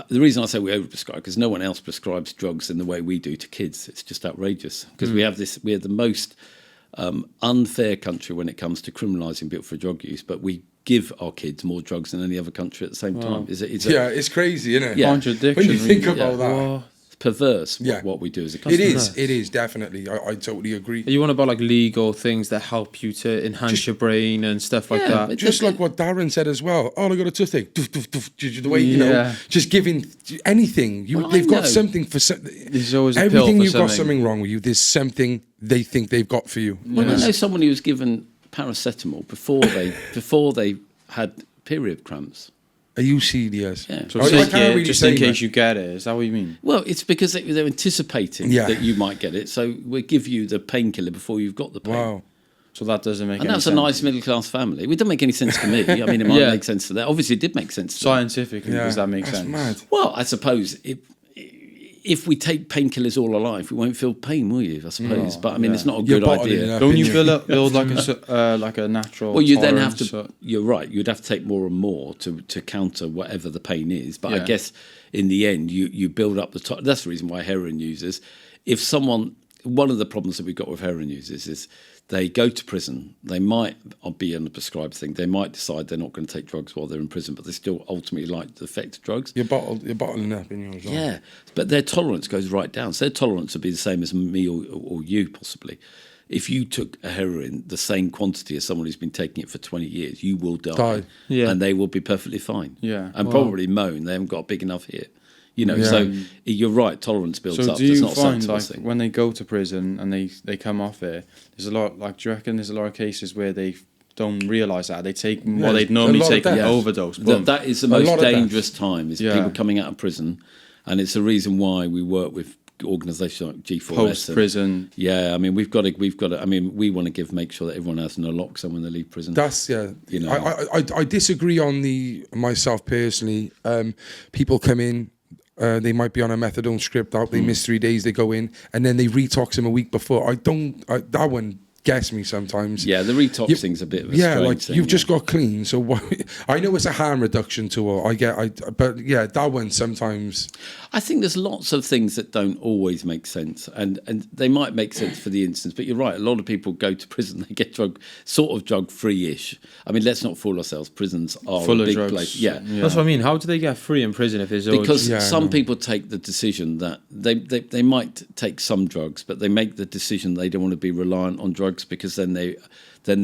The reason I say we overprescribe because no one else prescribes drugs in the way we do to kids. It's just outrageous because we have the most unfair country when it comes to criminalising people for drug use, but we give our kids more drugs than any other country at the same time. It's crazy, isn't it? Yeah. Contradiction. When you think about that. Perverse what we do as a country. It is definitely. I totally agree. You want about like legal things that help you to enhance your brain and stuff like that. Just like what Darren said as well. Oh, I got a toothache. The way just giving anything. They've got something for. There's always a everything pill for you've got something wrong with you. There's something they think they've got for you. Well, I know someone who was given paracetamol before they had period cramps. Are you serious? Yeah. So just in case you get it. Is that what you mean? Well, it's because they're anticipating that you might get it. So we give you the painkiller before you've got the pain. Wow. So that doesn't make any sense. And that's a nice middle-class family. It doesn't make any sense to me. I mean, it might make sense to them. Obviously, it did make sense to them. Scientifically, does that make sense? Mad. Well, I suppose if we take painkillers all our life, we won't feel pain, will you? I suppose, but I mean, it's not a good idea. Don't you build like a natural? Well, you then have to. You're right. You'd have to take more and more to counter whatever the pain is. But I guess in the end, you build up the. That's the reason why heroin users. One of the problems that we've got with heroin users is they go to prison. They might be on a prescribed thing. They might decide they're not going to take drugs while they're in prison, but they still ultimately like the effect of drugs. You're bottling up in yours. Yeah, but their tolerance goes right down. So their tolerance would be the same as me or you, possibly. If you took a heroin, the same quantity as someone who's been taking it for 20 years, you will die. Yeah. And they will be perfectly fine. Yeah. And probably moan. They haven't got a big enough hit. So you're right, tolerance builds up. So do you find, like, when they go to prison and they come off it, there's a lot, like, do you reckon there's a lot of cases where they don't realise that? They take what they'd normally take an overdose. That is the most dangerous time, is people coming out of prison. And it's the reason why we work with organisations like G4S. Post-prison. I mean, we've got to, I mean, we want to make sure that everyone has naloxone when they leave prison. That's, I disagree on myself personally. People come in, they might be on a methadone script out. They miss 3 days. They go in and then they retox them a week before. That one guess me sometimes. Yeah, the retox thing's a bit of a strange thing. You've just got clean. So what, I know it's a harm reduction tool. But yeah, that one sometimes. I think there's lots of things that don't always make sense, and they might make sense for the instance. But you're right. A lot of people go to prison, they get drug free-ish. I mean, let's not fool ourselves. Prisons are full a big drugs. place. Yeah, that's what I mean. How do they get free in prison if there's because some people take the decision that they might take some drugs, but they make the decision they don't want to be reliant on drugs because then they're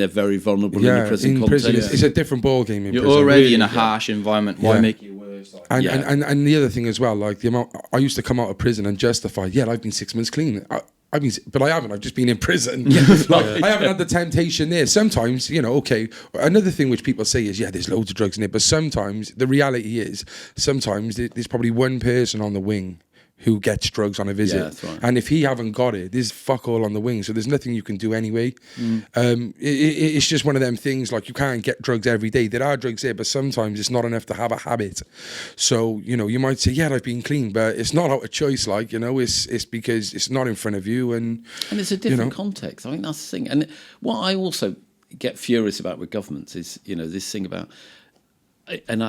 very vulnerable in the prison context. Prison, it's a different ball game in You're prison. already in a harsh environment. Why make it worse? Like, and the other thing as well, like the amount I used to come out of prison and justify, I've been 6 months clean. But I haven't. I've just been in prison. I haven't had the temptation there. Sometimes, okay. Another thing which people say is, there's loads of drugs in it. But sometimes the reality is, sometimes there's probably one person on the wing who gets drugs on a visit. Yeah, that's right. And if he haven't got it, there's fuck all on the wing. So there's nothing you can do anyway. It's just one of them things, like you can't get drugs every day. There are drugs there, but sometimes it's not enough to have a habit. So, you might say, I've been clean, but it's not out of choice, it's because it's not in front of you. And it's a different context. I think that's the thing. And what I also get furious about with governments is, this thing about, and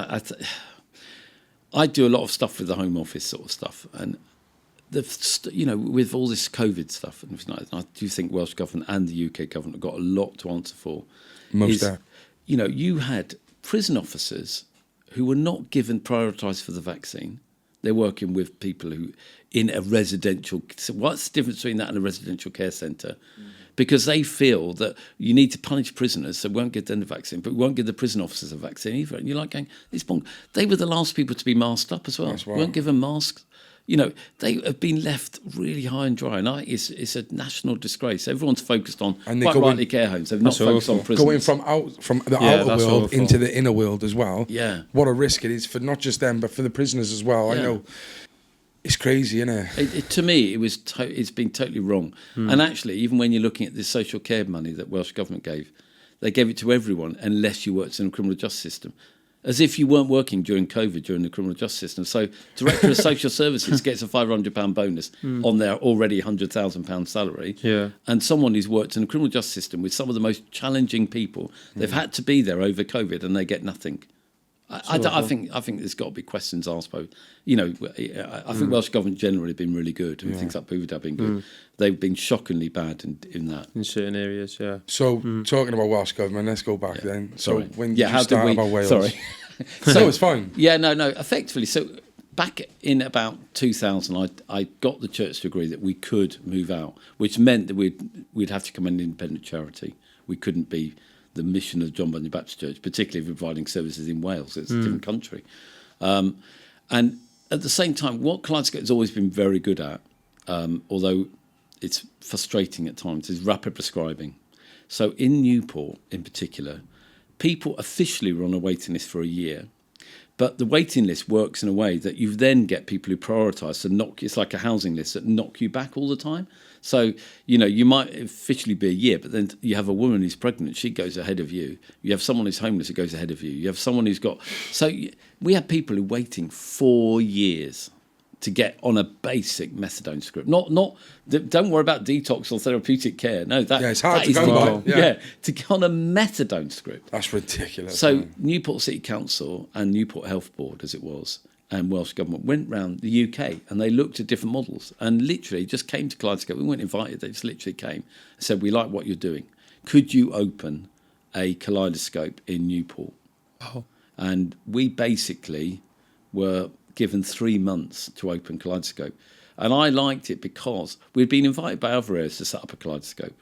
I do a lot of stuff with the Home Office sort of stuff, and with all this COVID stuff, and I do think Welsh government and the UK government have got a lot to answer for. You had prison officers who were not given prioritised for the vaccine. They're working with people who in a residential. So what's the difference between that and a residential care centre? Because they feel that you need to punish prisoners, so we won't give them the vaccine, but we won't give the prison officers a vaccine either. And you're like going, they were the last people to be masked up as well. Right. We won't give them masks. They have been left really high and dry, and it's a national disgrace. Everyone's focused on, quite rightly, care homes. They've not focused on prisons. Going from the outer world into the inner world as well. Yeah. What a risk it is for not just them, but for the prisoners as well. Yeah. I know. It's crazy, isn't it? To me, it's been totally wrong. And actually, even when you're looking at the social care money that Welsh government gave, they gave it to everyone unless you worked in the criminal justice system. As if you weren't working during COVID during the criminal justice system. So Director of Social Services gets a £500 bonus on their already £100,000 salary. Yeah. And someone who's worked in the criminal justice system with some of the most challenging people, they've had to be there over COVID and they get nothing. I think there's got to be questions asked. I think Welsh government generally have been really good, and things like Boovid have been good. They've been shockingly bad in that. In certain areas, yeah. So talking about Welsh government, let's go back then. So when did you how start did we, about Wales? Sorry. So it's fine. Yeah, no. Effectively, so back in about 2000, I got the church to agree that we could move out, which meant that we'd have to come an independent charity. We couldn't be the mission of John Bunyan Baptist Church, particularly providing services in Wales. It's a different country. And at the same time, what Kaleidoscope has always been very good at, although it's frustrating at times, is rapid prescribing. So in Newport, in particular, people officially were on a waiting list for a year, but the waiting list works in a way that you then get people who prioritise it's like a housing list that knock you back all the time. So, you might officially be a year, but then you have a woman who's pregnant, she goes ahead of you. You have someone who's homeless who goes ahead of you. You have someone who's got... So we have people who are waiting 4 years to get on a basic methadone script. Don't worry about detox or therapeutic care. No, it's hard to go by. To get on a methadone script. That's ridiculous. So man. Newport City Council and Newport Health Board, as it was, and Welsh Government went round the UK and they looked at different models and literally just came to Kaleidoscope. We weren't invited, they just literally came and said, we like what you're doing. Could you open a Kaleidoscope in Newport? Oh. And we basically were given 3 months to open Kaleidoscope. And I liked it because we'd been invited by other areas to set up a Kaleidoscope.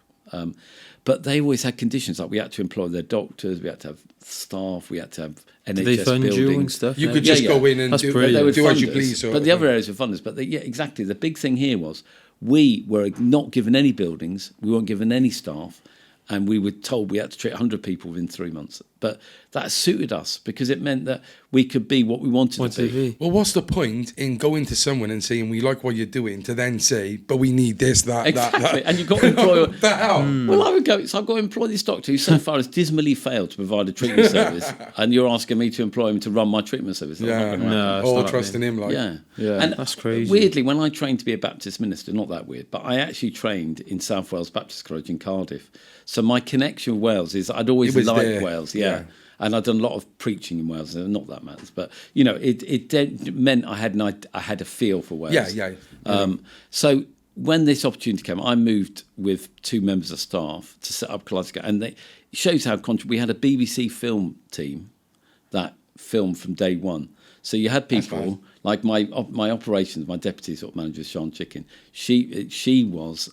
But they always had conditions, like we had to employ their doctors, we had to have staff, we had to have NHS Did they fund buildings. You and stuff? You could just go in and do as you please. But the other areas were funders. But exactly. The big thing here was we were not given any buildings, we weren't given any staff, and we were told we had to treat 100 people within 3 months. But that suited us because it meant that we could be what we wanted to be. Well, what's the point in going to someone and saying, we like what you're doing, to then say, but we need this, that, exactly. that. And you've got to employ... the hell? Well, I would go, so I've got to employ this doctor who so far has dismally failed to provide a treatment service, and you're asking me to employ him to run my treatment service. All trusting him, like. Yeah. And that's crazy. Weirdly, when I trained to be a Baptist minister, not that weird, but I actually trained in South Wales Baptist College in Cardiff. So my connection with Wales is I'd always liked Wales, yeah. And I'd done a lot of preaching in Wales, not that matters, but you know, it meant I had a feel for Wales. So when this opportunity came, I moved with 2 members of staff to set up Kaleidoscope, and it shows how we had a BBC film team that filmed from day one. So you had people like my operations, my deputy sort of manager, Sean Chicken. She was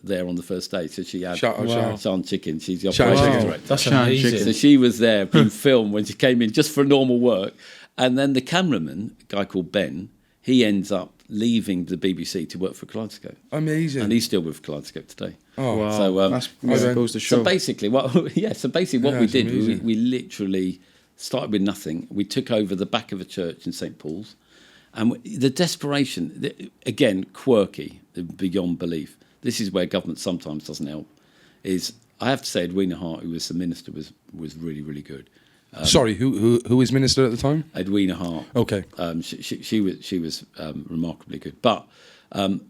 there on the first day, so she had Sean Chicken. She's the operations director. That's amazing. So she was there being filmed when she came in just for normal work, and then the cameraman, a guy called Ben, he ends up leaving the BBC to work for Kaleidoscope. Amazing. And he's still with Kaleidoscope today. Oh, wow. So that goes to show. So basically, what we did, we literally started with nothing. We took over the back of a church in St. Paul's. And the desperation, again, quirky, beyond belief. This is where government sometimes doesn't help. I have to say, Edwina Hart, who was the minister, was really, really good. Sorry, who was minister at the time? Edwina Hart. Okay. She was remarkably good. But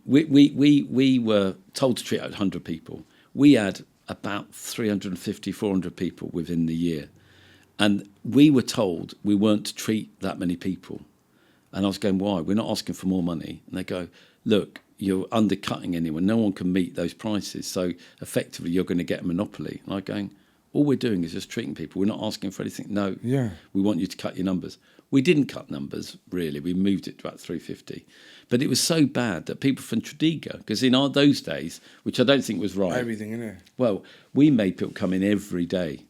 we were told to treat 100 people. We had about 350, 400 people within the year. And we were told we weren't to treat that many people. And I was going, why? We're not asking for more money. And they go, look, you're undercutting anyone. No one can meet those prices. So effectively, you're going to get a monopoly. And I'm going, all we're doing is just treating people. We're not asking for anything. No, we want you to cut your numbers. We didn't cut numbers, really. We moved it to about 350. But it was so bad that people from Tredegar, because in those days, which I don't think was right. Everything in there. Well, we made people come in every day.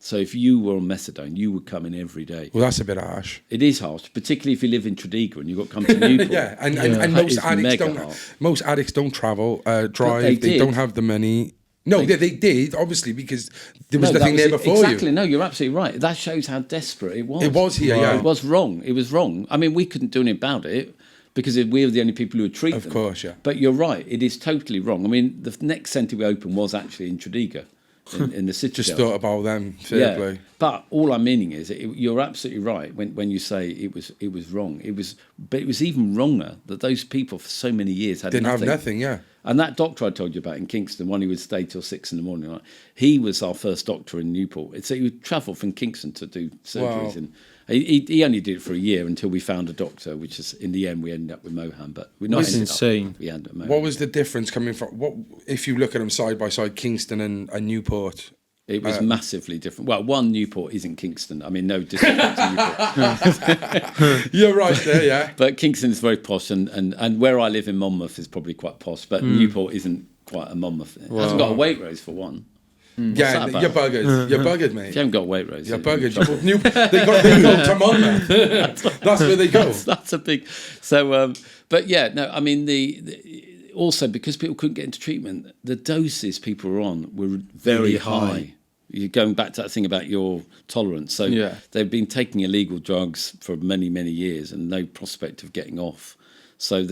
So if you were on methadone, you would come in every day. Well, that's a bit harsh. It is harsh, particularly if you live in Tredegar and you've got to come to Newport. And most addicts don't travel, drive. They don't have the money. No, they did, obviously, because there was nothing there before you. Exactly, no, you're absolutely right. That shows how desperate it was. It was here, It was wrong. It was wrong. I mean, we couldn't do anything about it because we were the only people who would treat them. Of course, yeah. But you're right, it is totally wrong. I mean, the next centre we opened was actually in Tredegar. In the city. Just thought about them, fair play. But all I'm meaning is, you're absolutely right when you say it was wrong. But it was even wronger that those people for so many years didn't have nothing. Yeah. And that doctor I told you about in Kingston, one who would stay till 6 a.m, right? He was our first doctor in Newport. So he would travel from Kingston to do surgeries, and he only did it for a year until we found a doctor, which is in the end we ended up with Mohan. But we're not insane. We ended up with Mohan. What was the difference coming from? What if you look at them side by side, Kingston and Newport? It was massively different. Well, Newport isn't Kingston. I mean, no disrespect to Newport. You're right there, yeah. But Kingston is very posh, and where I live in Monmouth is probably quite posh, but Newport isn't quite a Monmouth. It hasn't got a Waitrose for one. Yeah, you're buggered. You're buggered, mate. If you haven't got Waitrose, you're buggered. They go to Monmouth. That's where they go. That's a big... So, but yeah, no, I mean, also, because people couldn't get into treatment, the doses people were on were very high. You're going back to that thing about your tolerance. So they've been taking illegal drugs for many, many years and no prospect of getting off. So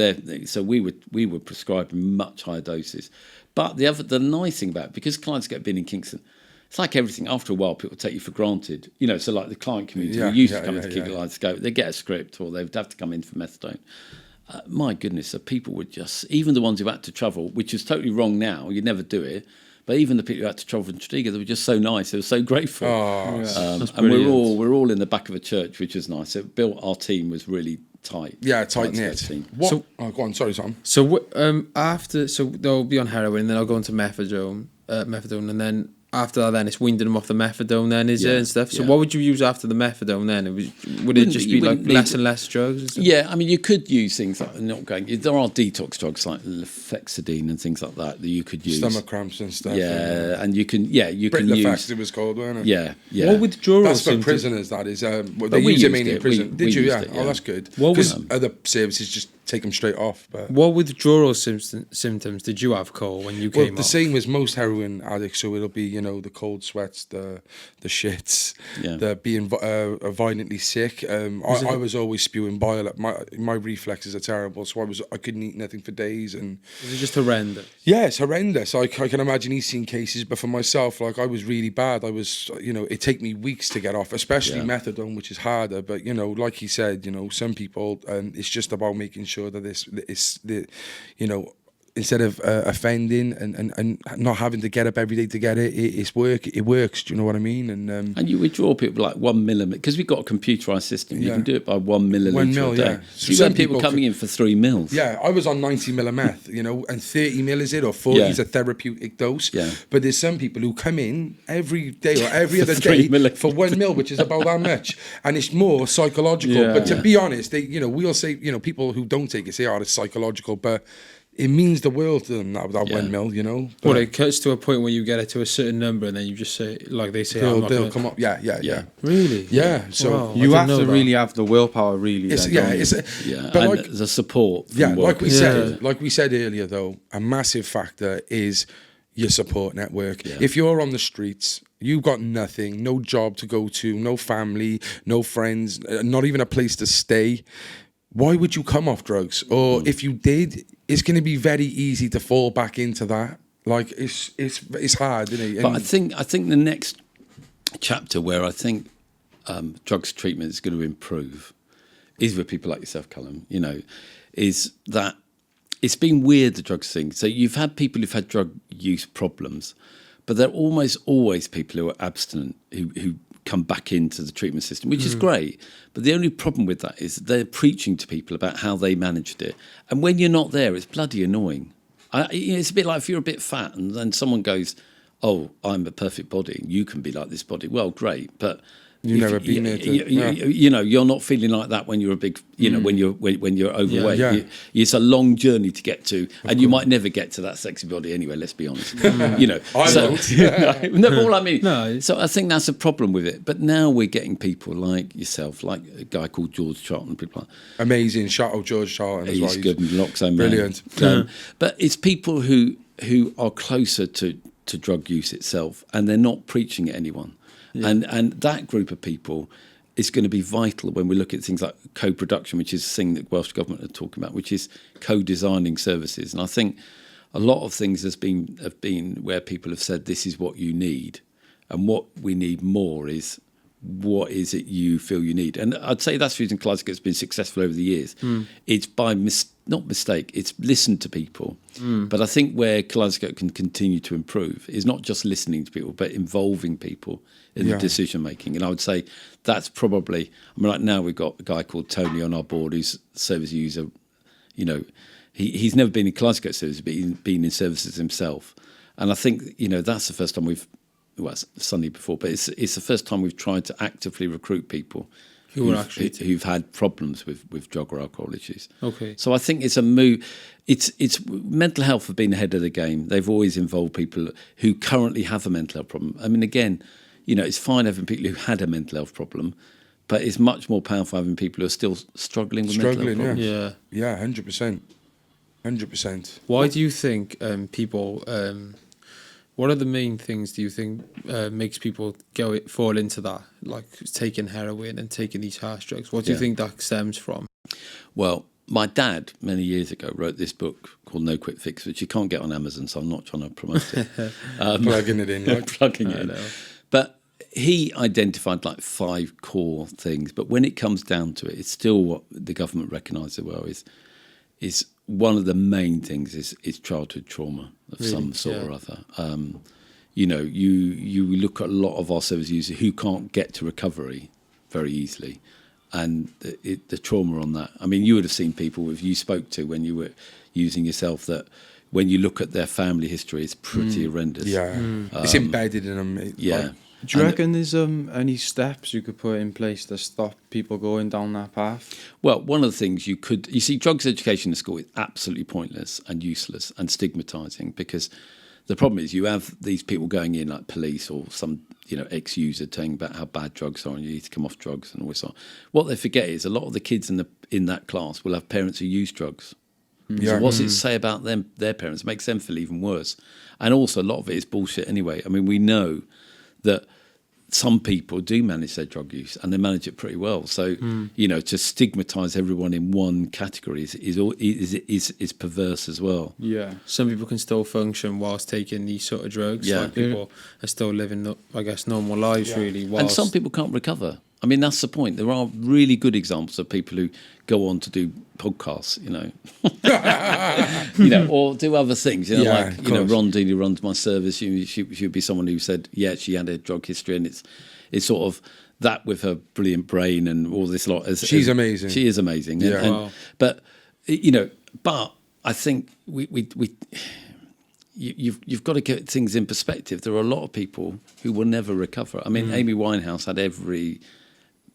we were prescribing much higher doses. But the nice thing about it, because clients get been in Kingston, it's like everything. After a while, people take you for granted. You know, so like the client community who used to come to Kaleidoscope, they get a script or they'd have to come in for methadone. My goodness, so people would just, even the ones who had to travel, which is totally wrong now, you'd never do it. But even the people who had to travel from Tredegar, they were just so nice. They were so grateful. And we're all in the back of a church, which was nice. It built our team was really tight. Yeah, tight knit. Go on. Sorry, Tom. So they'll be on heroin, and then I'll go into methadone, and then after that, then it's weaning them off the methadone, then is it and stuff. So what would you use after the methadone? Then would it just be like less and less drugs? And stuff? Yeah, I mean, you could use things like there are detox drugs like lefexidine and things like that you could use. Stomach cramps and stuff. Yeah, and you can use. It was called, wasn't it? Yeah. What withdrawal? That's for prisoners. That is. They use it mainly in prison. Did you? Yeah. Oh, that's good. Because other services just take them straight off. But what withdrawal symptoms did you have, Cole, when you came the off? same as most heroin addicts. So it'll be, the cold sweats, the shits, the being violently sick. I was always spewing bile. My reflexes are terrible, so I couldn't eat nothing for days. And is it just horrendous? Yeah, it's horrendous. I can imagine he's seen cases, but for myself, like, I was really bad. I was, it take me weeks to get off, especially methadone, which is harder. But like he said, some people, it's just about making sure that instead of offending and not having to get up every day to get it, it works. Do you know what I mean? And you withdraw people like 1 millimetre, because we've got a computerised system. You can do it by 1 millilitre 1 mil, a day. yeah. So you had people coming in for 3 mils. Yeah, I was on 90 mil of meth, and 30 mil is it, or 40 is a therapeutic dose. Yeah. But there's some people who come in every day or every other day for 1 mil, which is about that much, and it's more psychological. Yeah, but to be honest, we'll say, people who don't take it say, "Oh, it's psychological," but it means the world to them, that 1 mil, But well, it cuts to a point where you get it to a certain number, and then you just say, like they say, they'll come up. Yeah. Really? Yeah. So wow, you have to really have the willpower, really. But and the support. Like we said earlier, though, a massive factor is your support network. Yeah. If you're on the streets, you've got nothing, no job to go to, no family, no friends, not even a place to stay. Why would you come off drugs? Or if you did, it's going to be very easy to fall back into that. Like, it's hard, isn't it? But I think the next chapter where I think drugs treatment is going to improve is with people like yourself, Callum. Is that it's been weird, the drugs thing. So you've had people who've had drug use problems, but they're almost always people who are abstinent who come back into the treatment system, which is great. But the only problem with that is they're preaching to people about how they managed it. And when you're not there, it's bloody annoying. It's a bit like if you're a bit fat and then someone goes, "Oh, I'm a perfect body and you can be like this body." Well, great, but you've never been there. You're not feeling like that when you're a big, when you're overweight. Yeah. It's a long journey to get to, and you might never get to that sexy body anyway. Let's be honest. I won't. No, all I mean. No. So I think that's a problem with it. But now we're getting people like yourself, like a guy called George Charlton, people like amazing. Shout out George Charlton. He's good and Loxo, brilliant. But it's people who are closer to drug use itself, and they're not preaching at anyone. Yeah. And that group of people is going to be vital when we look at things like co-production, which is a thing that Welsh Government are talking about, which is co-designing services. And I think a lot of things have been where people have said this is what you need, and what we need more is what is it you feel you need. And I'd say that's the reason Kaleidoscope's been successful over the years. It's by not mistake, it's listened to people. But I think where Kaleidoscope can continue to improve is not just listening to people, but involving people in the decision making. And I would say that's probably, right now we've got a guy called Tony on our board who's a service user. He's never been in Kaleidoscope services, but he's been in services himself. And I think, that's the first time it's Sunday before, but it's the first time we've tried to actively recruit people who've had problems with drug or alcohol issues. Okay. So I think it's a move. It's mental health have been ahead of the game. They've always involved people who currently have a mental health problem. I mean, again, it's fine having people who had a mental health problem, but it's much more powerful having people who are still struggling with mental health problems. Yeah, 100%. Why do you think people? What are the main things do you think makes people fall into that, like taking heroin and taking these harsh drugs? What do you think that stems from? Well, my dad, many years ago, wrote this book called No Quick Fix, which you can't get on Amazon, so I'm not trying to promote it. Plugging it in. Plugging it in. But he identified like 5 core things. But when it comes down to it, it's still what the government recognises well is one of the main things is childhood trauma of some sort or other. You look at a lot of our service users who can't get to recovery very easily, and the trauma on that. I mean, you would have seen people you spoke to when you were using yourself that when you look at their family history, it's pretty horrendous. It's embedded in them. Do you reckon there's any steps you could put in place to stop people going down that path? Well, one of the things you see, drugs education in school is absolutely pointless and useless and stigmatising, because the problem is you have these people going in like police or some ex-user telling about how bad drugs are and you need to come off drugs and all this. What they forget is a lot of the kids in that class will have parents who use drugs. So what's it say about them, their parents? It makes them feel even worse. And also a lot of it is bullshit anyway. I mean, we know that some people do manage their drug use and they manage it pretty well. So, to stigmatise everyone in one category is perverse as well. Yeah. Some people can still function whilst taking these sort of drugs. Yeah. Like people are still living, I guess, normal lives really. And some people can't recover. I mean, that's the point. There are really good examples of people who go on to do podcasts, or do other things. Rondine, who runs my service, she would be someone who said, she had a drug history, and it's sort of that with her brilliant brain and all this lot. She's amazing. She is amazing. Yeah. But I think you've got to get things in perspective. There are a lot of people who will never recover. I mean, Amy Winehouse had every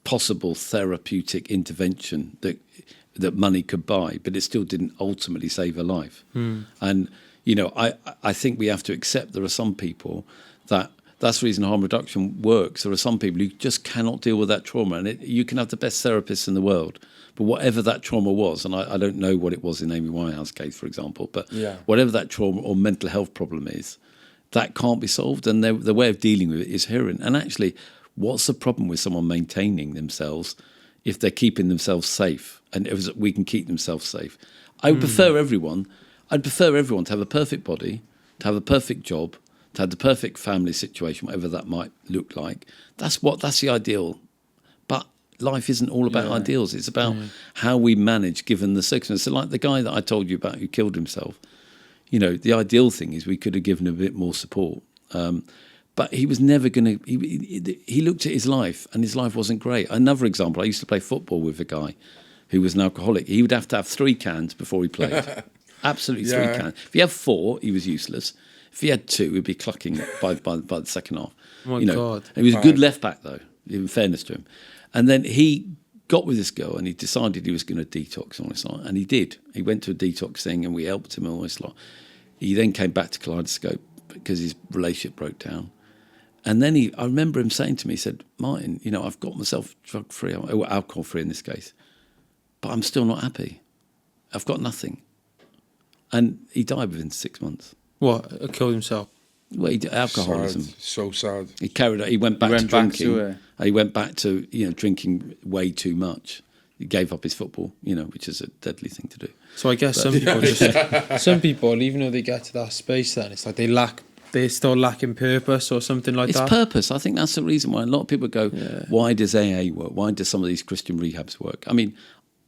possible therapeutic intervention that money could buy, but it still didn't ultimately save her life. And I think we have to accept there are some people that's the reason harm reduction works. There are some people who just cannot deal with that trauma, and you can have the best therapists in the world, but whatever that trauma was, and I don't know what it was in Amy Winehouse's case, for example, but whatever that trauma or mental health problem is, that can't be solved, and the way of dealing with it is heroin. And actually, what's the problem with someone maintaining themselves if they're keeping themselves safe, and if we can keep themselves safe? I'd prefer everyone to have a perfect body, to have a perfect job, to have the perfect family situation, whatever that might look like. That's the ideal. But life isn't all about ideals. It's about how we manage given the circumstances. So like the guy that I told you about who killed himself, the ideal thing is we could have given him a bit more support. But he was never going to... He looked at his life, and his life wasn't great. Another example, I used to play football with a guy who was an alcoholic. He would have to have 3 cans before he played. Absolutely 3 cans. If he had 4, he was useless. If he had 2, he'd be clucking by the second half. Oh my God. He was a good left back, though, in fairness to him. And then he got with this girl and he decided he was going to detax and all this lot. And he did. He went to a detox thing and we helped him and all this lot. He then came back to Kaleidoscope because his relationship broke down. And then I remember him saying to me, he said, Martin, I've got myself drug-free, or alcohol-free in this case, but I'm still not happy. I've got nothing. And he died within 6 months. What? Killed himself? Well, he did alcoholism. Sad. So sad. He carried on. He went back to drinking. He went back to drinking way too much. He gave up his football, which is a deadly thing to do. So I guess some people, even though they get to that space, then it's like they're still lacking purpose or something like that. It's purpose. I think that's the reason why a lot of people go, why does AA work? Why do some of these Christian rehabs work? I mean,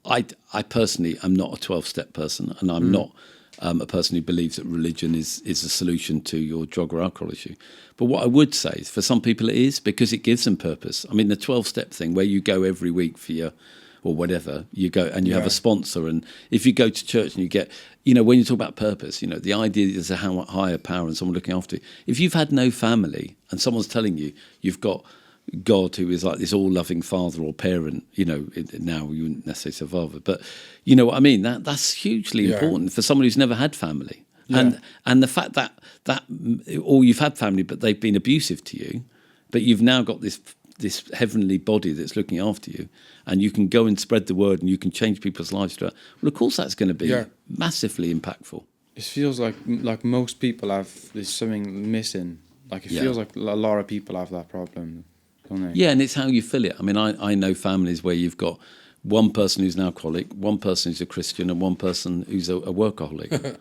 I personally am not a 12-step person, and I'm not a person who believes that religion is a solution to your drug or alcohol issue. But what I would say is for some people it is, because it gives them purpose. I mean, the 12-step thing where you go every week for your, or whatever, you go and you have a sponsor. And if you go to church and you get, when you talk about purpose, the idea is a higher power and someone looking after you. If you've had no family and someone's telling you you've got God who is like this all-loving father or parent, now you wouldn't necessarily say father, but you know what I mean? That's hugely important for someone who's never had family. Yeah. And the fact that or you've had family but they've been abusive to you, but you've now got this heavenly body that's looking after you, and you can go and spread the word and you can change people's lives. Well, of course that's going to be massively impactful. It feels like most people there's something missing. Like it feels like a lot of people have that problem. Yeah, and it's how you feel it. I mean, I know families where you've got one person who's an alcoholic, one person who's a Christian, and one person who's a workaholic.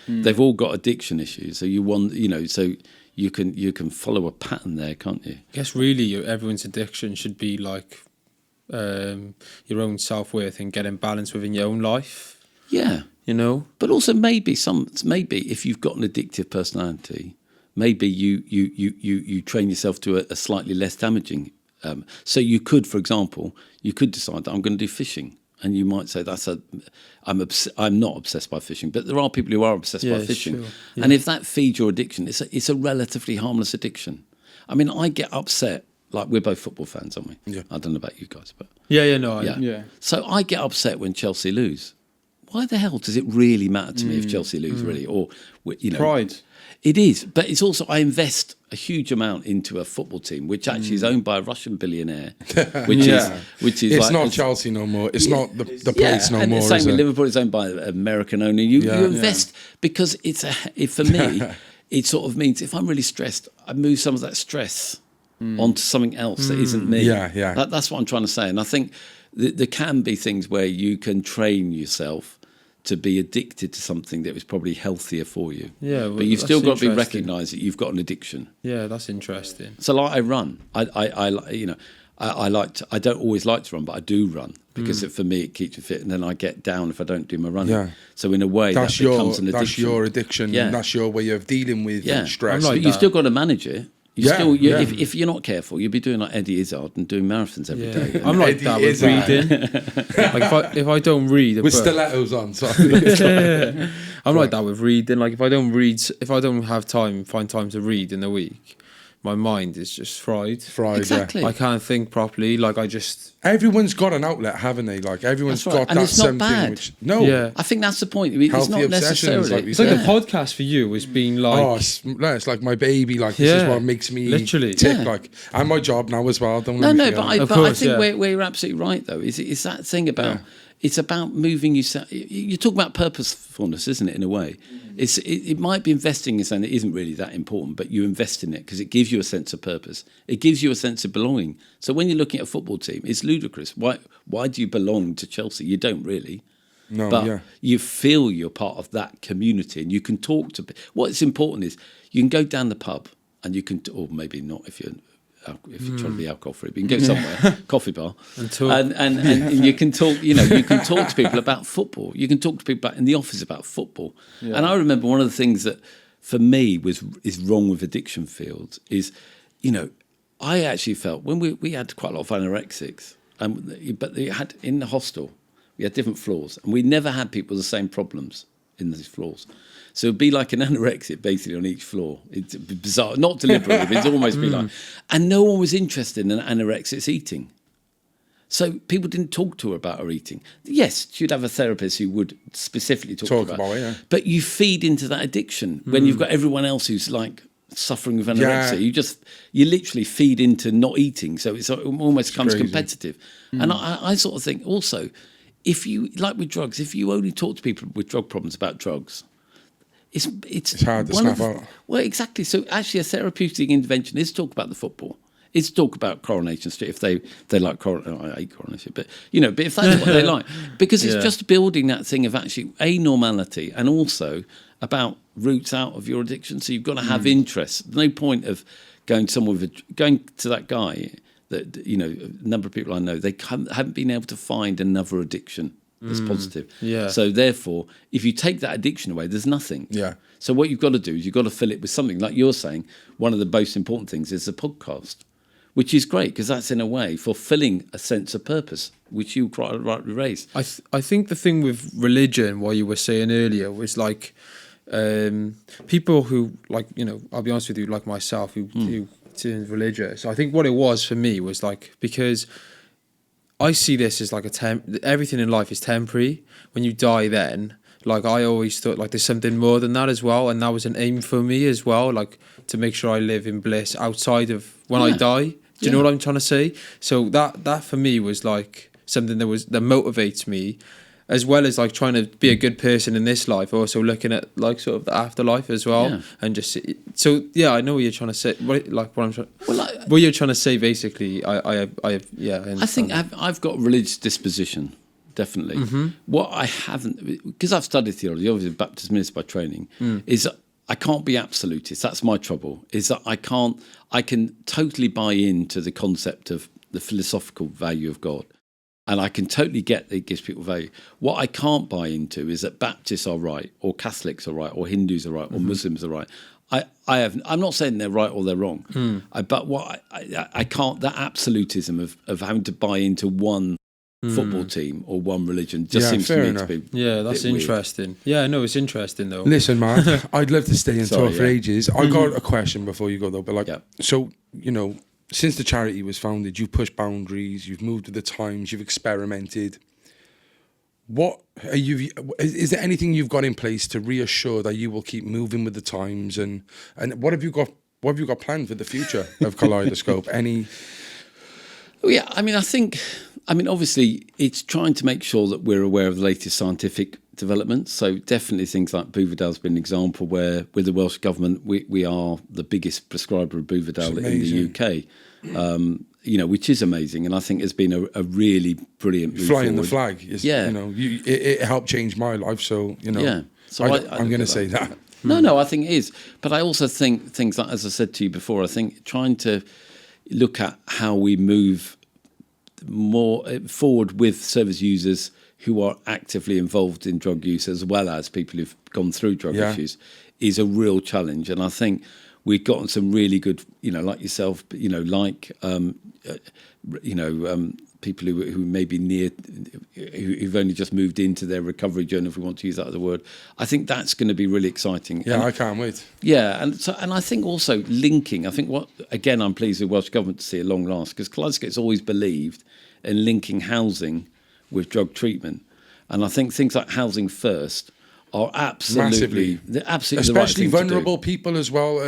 They've all got addiction issues. So so you can follow a pattern there, can't you? I guess really everyone's addiction should be like your own self-worth and getting balance within your own life. Yeah, But also maybe if you've got an addictive personality, maybe you train yourself to a slightly less damaging. So you could, for example, decide that I'm going to do fishing, and you might say I'm not obsessed by fishing, but there are people who are obsessed by fishing. Sure. Yeah. And if that feeds your addiction, it's a relatively harmless addiction. I mean, I get upset. Like, we're both football fans, aren't we? Yeah. I don't know about you guys, but yeah. So I get upset when Chelsea lose. why the hell does it really matter to me if Chelsea lose, really? Or, Pride. It is, but it's also, I invest a huge amount into a football team, which actually is owned by a Russian billionaire, which is it's not Chelsea no more. It's not the place no more. The same with Liverpool, it's owned by an American owner. You invest because for me, it sort of means if I'm really stressed, I move some of that stress onto something else that isn't me. That's what I'm trying to say. And I think there can be things where you can train yourself to be addicted to something that was probably healthier for you. Yeah, but you've still got to be recognised that you've got an addiction. Yeah, that's interesting. So like I run. I don't always like to run, but I do run because for me it keeps me fit, and then I get down if I don't do my running. Yeah. So in a way that becomes an addiction. That's your addiction. Yeah. And that's your way of dealing with stress. But you've still got to manage it. If you're not careful, you'll be doing like Eddie Izzard and doing marathons every day. I'm like that with reading. Like if I don't read a with book, stilettos on, sorry. I'm like that with reading. Like if I don't find time to read in the week, my mind is just fried. Exactly. I can't think properly. Like everyone's got an outlet, haven't they? Like everyone's got that something. Which, I think that's the point. It's not necessarily. It's like the podcast for you has been like. It's like my baby. Like this is what makes me literally tick. Like and my job now as well. But I think where you're absolutely right though is that thing about. It's about moving yourself. You talk about purposefulness, isn't it? In a way, it might be investing in something that isn't really that important, but you invest in it because it gives you a sense of purpose. It gives you a sense of belonging. So when you're looking at a football team, it's ludicrous. Why do you belong to Chelsea? You don't really. No, but you feel you're part of that community, and you can talk to. What's important is you can go down the pub, and you can, or maybe not if you're trying to be alcohol free, but you can go somewhere, coffee bar, and talk, and you can talk. You can talk to people about football. You can talk to people in the office about football. Yeah. And I remember one of the things that for me is wrong with addiction fields is, I actually felt when we had quite a lot of anorexics, but they had in the hostel we had different floors, and we never had people with the same problems in these floors. So it'd be like an anorexic basically on each floor. It's bizarre, not deliberately, but it's almost be like. And no one was interested in an anorexic's eating. So people didn't talk to her about her eating. Yes, she'd have a therapist who would specifically talk about it. Yeah. But you feed into that addiction when you've got everyone else who's like suffering with anorexia. You literally feed into not eating. So it almost becomes competitive. And I sort of think also, if you, like with drugs, if you only talk to people with drug problems about drugs, it's hard to snap out. Well, exactly. So actually a therapeutic intervention is talk about the football. It's talk about Coronation Street if they like Coronation. I hate Coronation, but if that's what they like. Because it's just building that thing of actually normality and also about routes out of your addiction. So you've got to have interest. No point of going somewhere going to that guy that, a number of people I know, they haven't been able to find another addiction that's positive. Yeah. So therefore, if you take that addiction away, there's nothing. Yeah. So what you've got to do is you've got to fill it with something. Like you're saying, one of the most important things is the podcast, which is great because that's in a way fulfilling a sense of purpose, which you quite rightly raised. I think the thing with religion, what you were saying earlier, was like people who, like, I'll be honest with you, like myself, who turn religious. I think what it was for me was like, because I see this as like everything in life is temporary. When you die then, like I always thought like there's something more than that as well. And that was an aim for me as well, like to make sure I live in bliss outside of when I die. Do you know what I'm trying to say? So that for me was like something that motivates me, as well as like trying to be a good person in this life, also looking at like sort of the afterlife as well, and just I know what you're trying to say. What you're trying to say basically. I think I've got a religious disposition, definitely. Mm-hmm. What I haven't, because I've studied theology, obviously Baptist minister by training, is that I can't be absolutist. That's my trouble. Is that I can totally buy into the concept of the philosophical value of God. And I can totally get that it gives people value. What I can't buy into is that Baptists are right, or Catholics are right, or Hindus are right, or Muslims are right. I'm not saying they're right or they're wrong, but what I can't, that absolutism of having to buy into one football team or one religion just seems to me to be that's interesting. Yeah, no, it's interesting though. Listen, man, I'd love to stay and talk for ages. I got a question before you go though, but so since the charity was founded, you've pushed boundaries, you've moved with the times, you've experimented. Is there anything you've got in place to reassure that you will keep moving with the times, and what have you got planned for the future of Kaleidoscope? Any? Yeah, obviously it's trying to make sure that we're aware of the latest scientific developments. So definitely things like Buvidal's been an example where with the Welsh Government, we are the biggest prescriber of Buvidal in the UK. Which is amazing, and I think has been a really brilliant move flying forward. the flag. It helped change my life. So so I'm going to say that. No, I think it is. But I also think things like, as I said to you before, I think trying to look at how we move more forward with service users who are actively involved in drug use, as well as people who've gone through drug issues, is a real challenge. And I think we've gotten some really good, like yourself, people who may be near, who've only just moved into their recovery journey, if we want to use that as a word. I think that's going to be really exciting. Yeah, I can't wait. Yeah, and I think also linking. I think I'm pleased with Welsh Government to see at long last, because Kaleidoscope's always believed in linking housing with drug treatment, and I think things like Housing First are absolutely especially the right thing vulnerable people as well.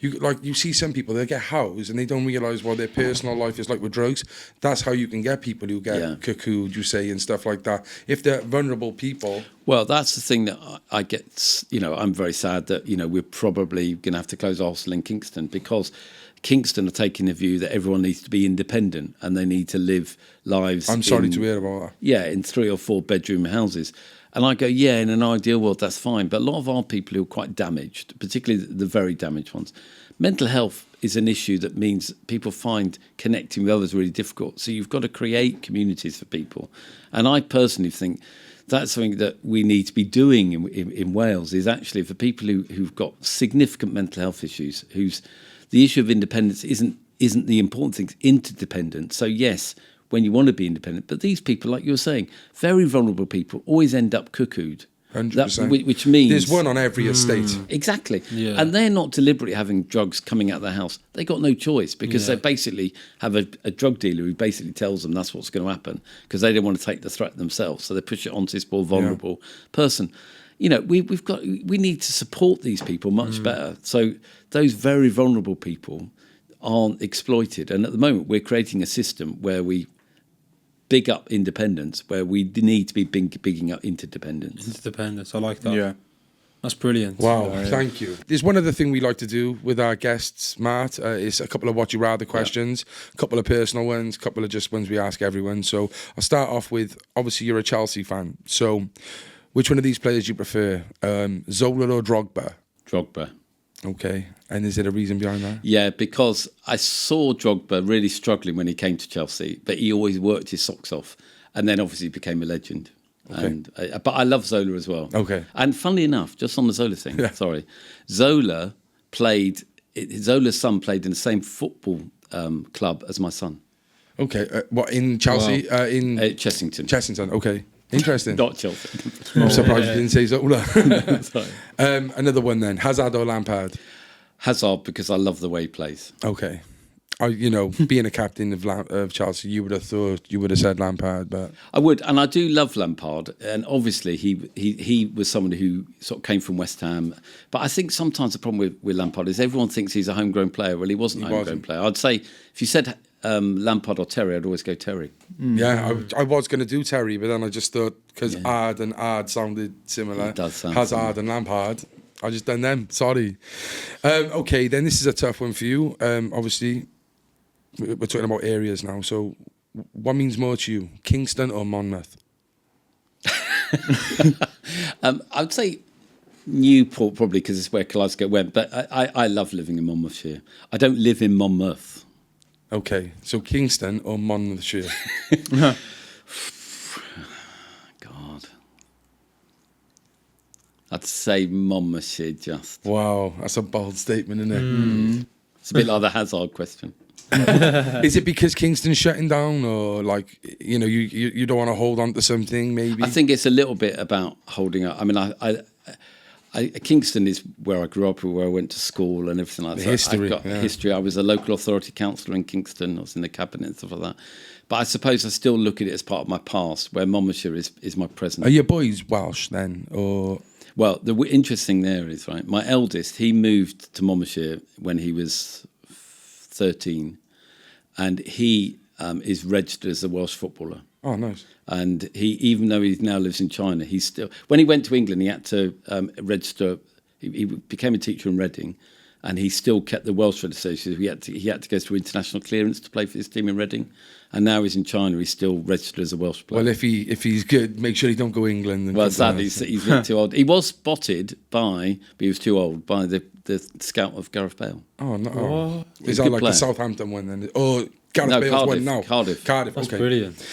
You see some people, they get housed and they don't realise what their personal life is like with drugs. That's how you can get people who get cuckooed, you say, and stuff like that. If they're vulnerable people. Well, that's the thing that I get. I'm very sad that we're probably going to have to close our hostel in Kingston, because Kingston are taking the view that everyone needs to be independent and they need to live lives. I'm sorry to hear about that. Yeah, in 3 or 4 bedroom houses. And I go, in an ideal world, that's fine. But a lot of our people who are quite damaged, particularly the very damaged ones, mental health is an issue that means people find connecting with others really difficult. So you've got to create communities for people. And I personally think that's something that we need to be doing in Wales, is actually for people who've got significant mental health issues, the issue of independence isn't the important thing, it's interdependence. So yes, when you want to be independent. But these people, like you were saying, very vulnerable people, always end up cuckooed. 100%. Which means there's one on every estate. Exactly. Yeah. And they're not deliberately having drugs coming out of their house. They got no choice, because they basically have a drug dealer who basically tells them that's what's going to happen, because they don't want to take the threat themselves. So they push it onto this more vulnerable person. We need to support these people much better. So those very vulnerable people aren't exploited. And at the moment, we're creating a system where we big up independence, where we need to be bigging up interdependence. Interdependence, I like that. Yeah. That's brilliant. Wow, thank you. There's one other thing we like to do with our guests, Matt, is a couple of what you rather questions, a couple of personal ones, a couple of just ones we ask everyone. So I'll start off with, obviously you're a Chelsea fan, so which one of these players do you prefer, Zola or Drogba? Drogba. Okay, and is there a reason behind that? Yeah, because I saw Drogba really struggling when he came to Chelsea, but he always worked his socks off, and then obviously became a legend. Okay. But I love Zola as well. Okay. And funnily enough, just on the Zola thing, Zola's son played in the same football club as my son. Okay, what, in Chelsea? Wow. In Chessington. Chessington, okay. Interesting. Not Chelsea. I'm surprised you didn't say Zola. Sorry. Another one then, Hazard or Lampard? Hazard, because I love the way he plays. Okay. Being a captain of Chelsea, you would have said Lampard, but I would, and I do love Lampard, and obviously he was someone who sort of came from West Ham. But I think sometimes the problem with Lampard is everyone thinks he's a homegrown player. Well, he wasn't a homegrown player. I'd say if you said Lampard or Terry, I'd always go Terry. Yeah, I was going to do Terry, but then I just thought, because Ard sounded similar. It does sound Hazard similar. and Lampard. I just done them. Sorry. Okay, then this is a tough one for you. Obviously, we're talking about areas now. So, what means more to you, Kingston or Monmouth? I would say Newport, probably, because it's where Kaleidoscope went. But I love living in Monmouthshire. I don't live in Monmouth. Okay, so Kingston or Monmouthshire? God. I'd say Monmouthshire just. Wow, that's a bold statement, isn't it? It's a bit like the Hazard question. Is it because Kingston's shutting down, or you don't want to hold on to something, maybe? I think it's a little bit about holding up. I mean, Kingston is where I grew up, where I went to school and everything like that. History, I've got history. I was a local authority councillor in Kingston. I was in the cabinet and stuff like that. But I suppose I still look at it as part of my past, where Monmouthshire is my present. Are your boys Welsh then, or? Well, the interesting there is, right, my eldest, he moved to Monmouthshire when he was 13, and he is registered as a Welsh footballer. Oh, nice. And he, even though he now lives in China, he's still... When he went to England, he had to register... He became a teacher in Reading, and he still kept the Welsh registration. He had to go through international clearance to play for his team in Reading. And now he's in China. He's still registered as a Welsh player. Well, if he's good, make sure he don't go England. Well, sadly, he's a bit too old. He was spotted but he was too old, by the scout of Gareth Bale. Oh, no. Oh. Is that like the Southampton one then? Oh, Gareth Bale's one now. Cardiff. That's okay. Brilliant.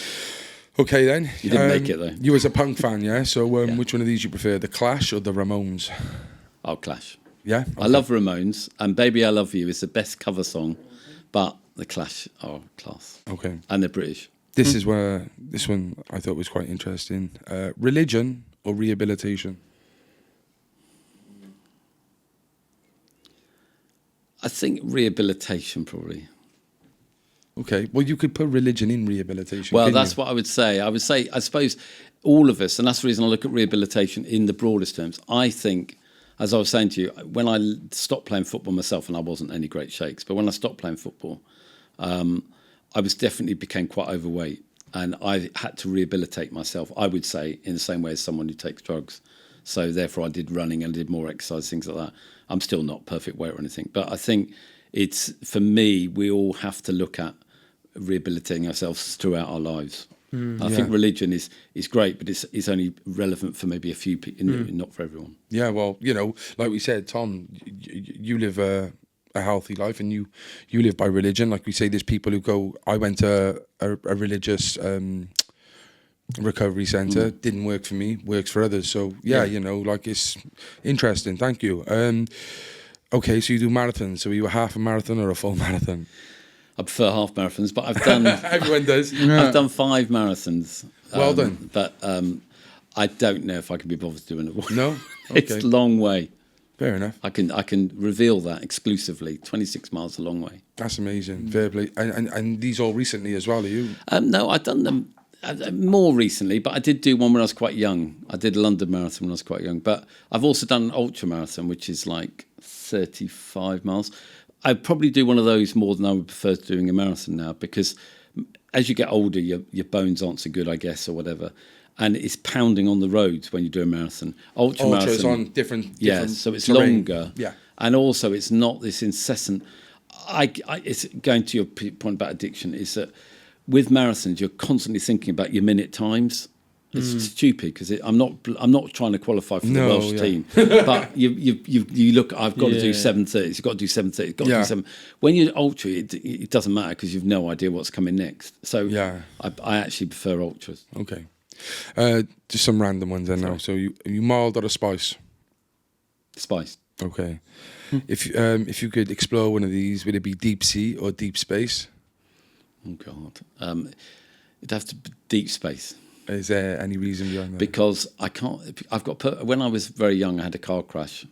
Okay, then. You didn't make it, though. You was a punk fan, yeah? So which one of these you prefer, the Clash or the Ramones? Oh, Clash. Yeah? Okay. I love Ramones, and Baby I Love You is the best cover song, but the Clash are class. Okay. And they're British. This one I thought was quite interesting. Religion or rehabilitation? I think rehabilitation, probably. Okay, well, you could put religion in rehabilitation. Well, that's what I would say. I suppose all of us, and that's the reason I look at rehabilitation in the broadest terms. I think, as I was saying to you, when I stopped playing football myself, and I wasn't any great shakes, but when I stopped playing football, I became quite overweight, and I had to rehabilitate myself, I would say, in the same way as someone who takes drugs. So therefore I did running and did more exercise, things like that. I'm still not perfect weight or anything, but I think it's, for me, we all have to look at rehabilitating ourselves throughout our lives. I think religion is great, but it's only relevant for maybe a few people, not for everyone. Yeah, well, like we said, Tom, you live a healthy life, and you live by religion. Like we say, there's people who go, I went to a religious recovery centre, didn't work for me, works for others. So it's interesting. Thank you. Okay, so you do marathons. So are you a half a marathon or a full marathon? I prefer half marathons, but I've done... Everyone does. I've done 5 marathons. Well done. But I don't know if I can be bothered doing it. No? Okay. It's a long way. Fair enough. I can reveal that exclusively. 26 miles a long way. That's amazing. Fair play. And these all recently as well, are you? No, I've done them more recently, but I did do one when I was quite young. I did a London marathon when I was quite young. But I've also done an ultra marathon, which is like 35 miles. I'd probably do one of those more than I would prefer to doing a marathon now, because as you get older, your bones aren't so good, I guess, or whatever. And it's pounding on the roads when you do a marathon. Ultra marathon is on different so it's terrain. longer. Yeah. And also it's not this incessant... it's going to your point about addiction, is that with marathons, you're constantly thinking about your minute times. It's stupid, because I'm not trying to qualify for the Welsh team, but you look. I've got to do 7:30. You've got to do 7:30. Got to do 7. When you're ultra, it doesn't matter, because you've no idea what's coming next. So I actually prefer ultras. Okay, just some random ones then now. So you mild or a spice? Spice. Okay. If you could explore one of these, would it be deep sea or deep space? Oh God, it'd have to be deep space. Is there any reason behind that? Because I can't. When I was very young, I had a car crash,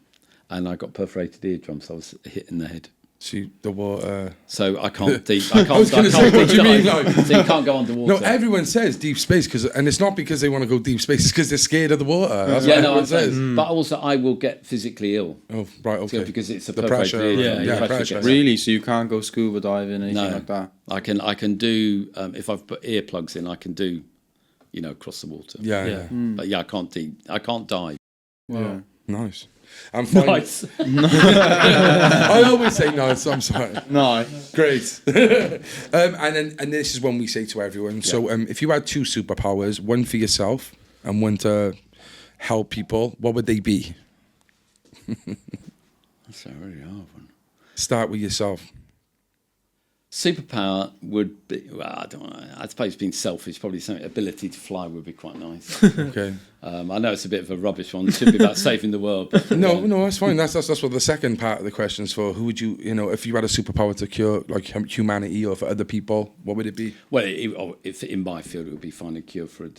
and I got perforated eardrums. I was hit in the head. See the water. So I can't deep. I can't. So you can't go underwater. No, everyone says deep space, and it's not because they want to go deep space. It's because they're scared of the water. That's what everyone says. But also, I will get physically ill. Oh, right, okay. Because it's a the pressure. pressure. Really? So you can't go scuba diving, anything like that? I can do. If I've put earplugs in, I can do. Across the water. But I can't dive. Wow. Yeah. Nice. I'm fine. Nice. I always say nice. I'm sorry. Nice. Great. And this is one we say to everyone. So if you had 2 superpowers, one for yourself and one to help people, what would they be? That's a very hard one. Start with yourself. Superpower would be, I don't know, I suppose being selfish, probably something, ability to fly would be quite nice. Okay. I know it's a bit of a rubbish one. It should be about saving the world. But, no, that's fine. That's what the second part of the question's for. Who would you, if you had a superpower to cure like humanity or for other people, what would it be? Well, if in my field, it would be finding a cure for,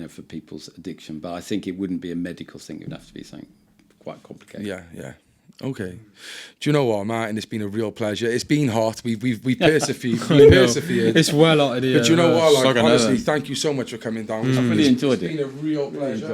for people's addiction. But I think it wouldn't be a medical thing. It would have to be something quite complicated. Yeah. Okay. Do you know what, Martin? It's been a real pleasure. It's been hot. We persevered. We persevered. It's well out of here. But you know what? Like, honestly, another. thank you so much for coming down. I really enjoyed it. It's been a real pleasure.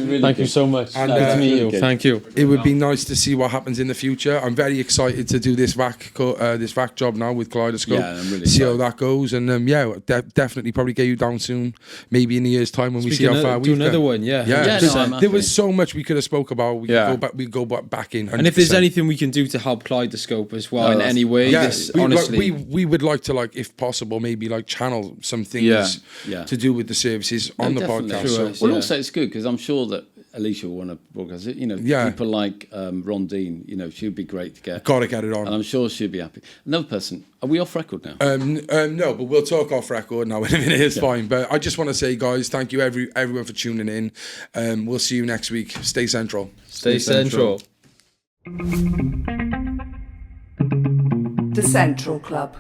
Really Thank you so much. And, Good to meet you. good. Thank you. It would be nice to see what happens in the future. I'm very excited to do this VAC job now with Kaleidoscope. Yeah, I'm really see how excited. that goes. And definitely probably get you down soon. Maybe in a year's time when we see how far we've do another one. Yeah. Yeah, Yeah, no, I'm there was so much we could have spoke about. We Yeah. could go back. We go back in. 100%. And if there's anything we can do to help Kaleidoscope as well in any way, honestly, we would like to, like, if possible, maybe like channel some things Yeah. to do with the services on the definitely. podcast. Sure. So, Well, also it's good because I'm sure that Alicia will want to broadcast it. You know, Yeah. people like Rondine, you know, she'd be great to get. gotta get it on. And I'm sure she'd be happy. Another person, are we off record now? No, but we'll talk off record now in a minute. It's fine. But I just want to say, guys, thank you everyone for tuning in. We'll see you next week. Stay central. stay central. The Central Club.